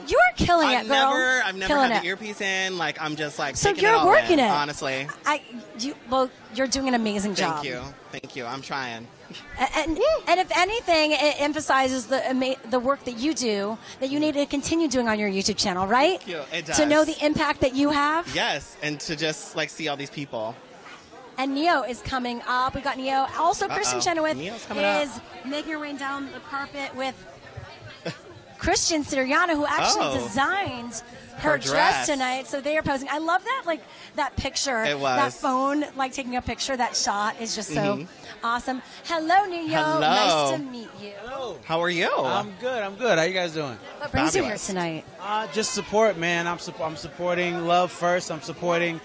You are killing it, girl. I've never Killing had the it. earpiece in. Like, I'm just like So taking you're it all working in, it. honestly. You're doing an amazing job. Thank you. I'm trying. And if anything, it emphasizes the work that you do, that you need to continue doing on your YouTube channel, right? Thank you. It does. To know the impact that you have. Yes, and to just like see all these people. And Neo is coming up. We got Neo. Also, Kristin Chenoweth Neo's coming up. is making her way down the carpet with Kristin Siriano, who actually designed her dress tonight. So they are posing. I love that, like that picture. It was. That phone, like taking a picture. That shot is just so awesome. Hello, Neo. Hello. Nice to meet you. How are you? I'm good. How you guys doing? What brings you here tonight? Just support, man. I'm supporting love first. I'm supporting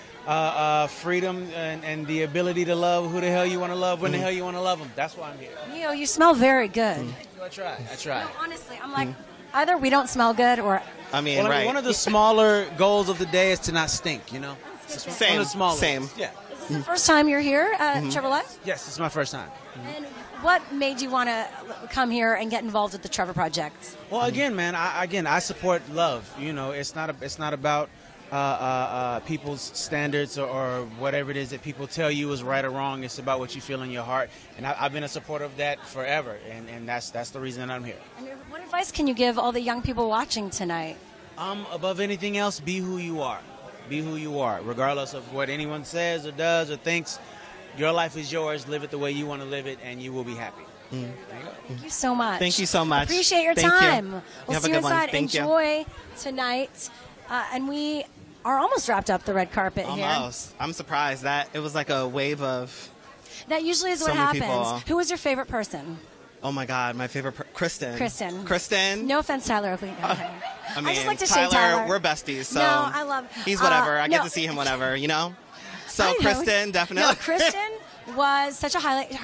freedom and the ability to love who the hell you want to love, when the hell you want to love them. That's why I'm here. Neo, you smell very good. I try. No, honestly, I'm like, either we don't smell good or... I mean, right. One of the smaller goals of the day is to not stink, you know? Same. One of the smaller Same. ones. Yeah. Is this the first time you're here at Trevor Life? Yes, it's my first time. And what made you want to come here and get involved with the Trevor Project? Well, again, man, I support love. You know, it's not about people's standards or whatever it is that people tell you is right or wrong. It's about what you feel in your heart, and I've been a supporter of that forever, and that's the reason that I'm here. And what advice can you give all the young people watching tonight? Above anything else, be who you are. Be who you are, regardless of what anyone says or does or thinks. Your life is yours. Live it the way you want to live it, and you will be happy. There you go. Thank you so much. Thank you so much. Appreciate your Thank you. time. You We'll have a see you good one. inside. Thank you. Enjoy tonight. And we are almost wrapped up the red carpet here. Almost. I'm surprised that it was like a wave of. That usually is So what many happens. people. Who was your favorite person? Oh my God, my favorite Kristin. Kristen. No offense, Tyler Oakley. No, okay. I mean, just like to say Tyler. We're besties, so No, I love. he's whatever. I get no. to see him whenever, you know. So I know. Kristen, definitely. No, Kristen was such a highlight.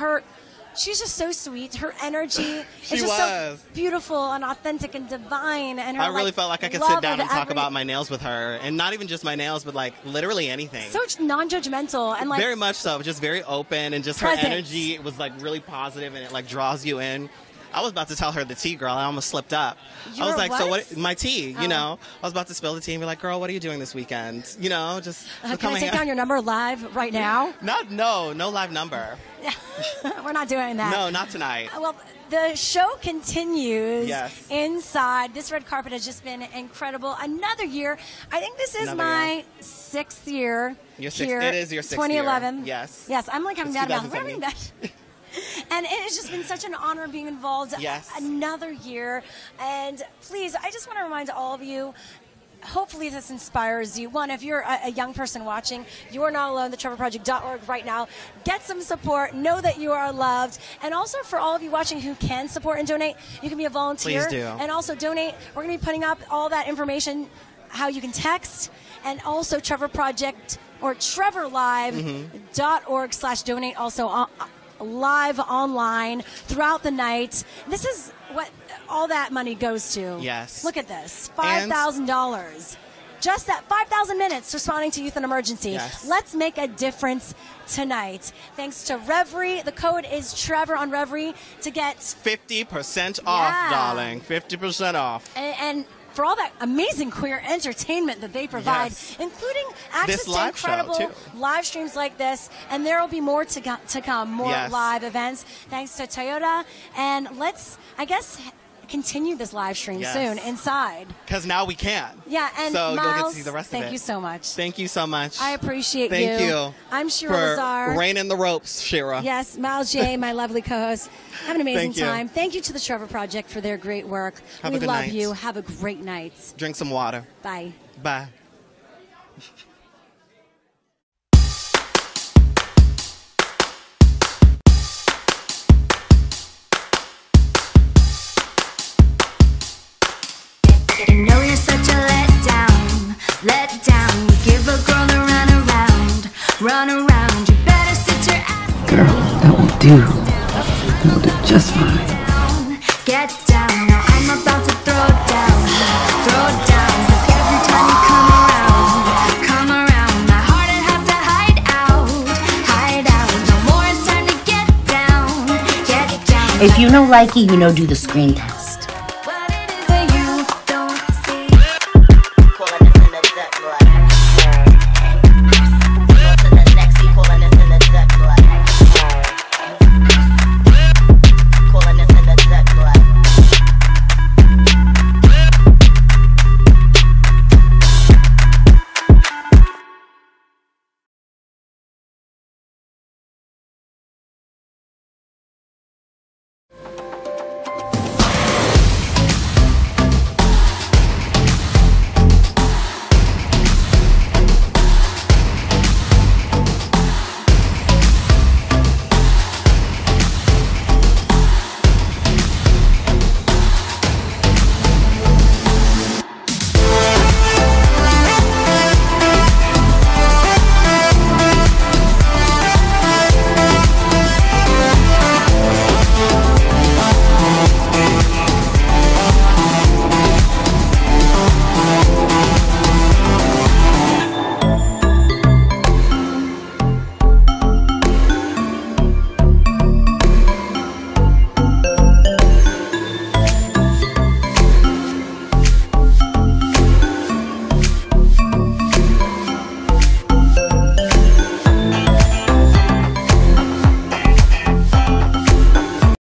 She's just so sweet. Her energy is just so beautiful and authentic and divine. And her, I really felt like I could sit down and talk about my nails with her, and not even just my nails, but like literally anything. So non-judgmental and like very much so, just very open, and just presence. her energy was like really positive, and it like draws you in. I was about to tell her the tea, girl. I almost slipped up. I was like, so what? My tea, you know. I was about to spill the tea and be like, girl, what are you doing this weekend? You know, just can I take down your number live right now? No live number. We're not doing that. No, not tonight. Well, the show continues Yes. inside. This red carpet has just been incredible. Another year. I think this is my sixth year here. It is your sixth 2011. year. Yes. Yes, I'm like having It's that about 2017. And it has just been such an honor being involved another year. And please, I just want to remind all of you, hopefully this inspires you. One, if you're a young person watching, you are not alone. The TrevorProject.org right now. Get some support. Know that you are loved. And also for all of you watching who can support and donate, you can be a volunteer. Please do. And also donate. We're going to be putting up all that information, how you can text, and also Trevor Project or TrevorLive.org/donate. Also live online throughout the night. This is what all that money goes to. Yes. Look at this, $5,000. Just that 5,000 minutes responding to youth in emergency. Yes. Let's make a difference tonight. Thanks to Reverie. The code is Trevor on Reverie to get 50% off, darling. 50% off. And for all that amazing queer entertainment that they provide, including access to incredible live streams like this. And there will be more to come, more live events, thanks to Toyota. And let's, I guess, continue this live stream soon inside. Because now we can. Yeah, and so Myles, you'll get to see the rest of it. thank you so much. Thank you so much. I appreciate Thank you. I'm Shira for Lazar. reining the ropes, Shira. Yes, Myles J, my lovely co-host. Have an amazing Thank you. time. Thank you to the Trevor Project for their great work. Have a we good love night. you. Have a great night. Drink some water. Bye. Bye. You know you're such a legend. around. Give a girl a run around. Run around. You better sit your ass down. Girl, that will do. That will do just fine. Get down. Now I'm about to throw down. Throw down. 'Cause every time you come around, my heart it has to hide out. Hide out. No more, it's time to get down. Get down. If you know likey, you know do the screen tap.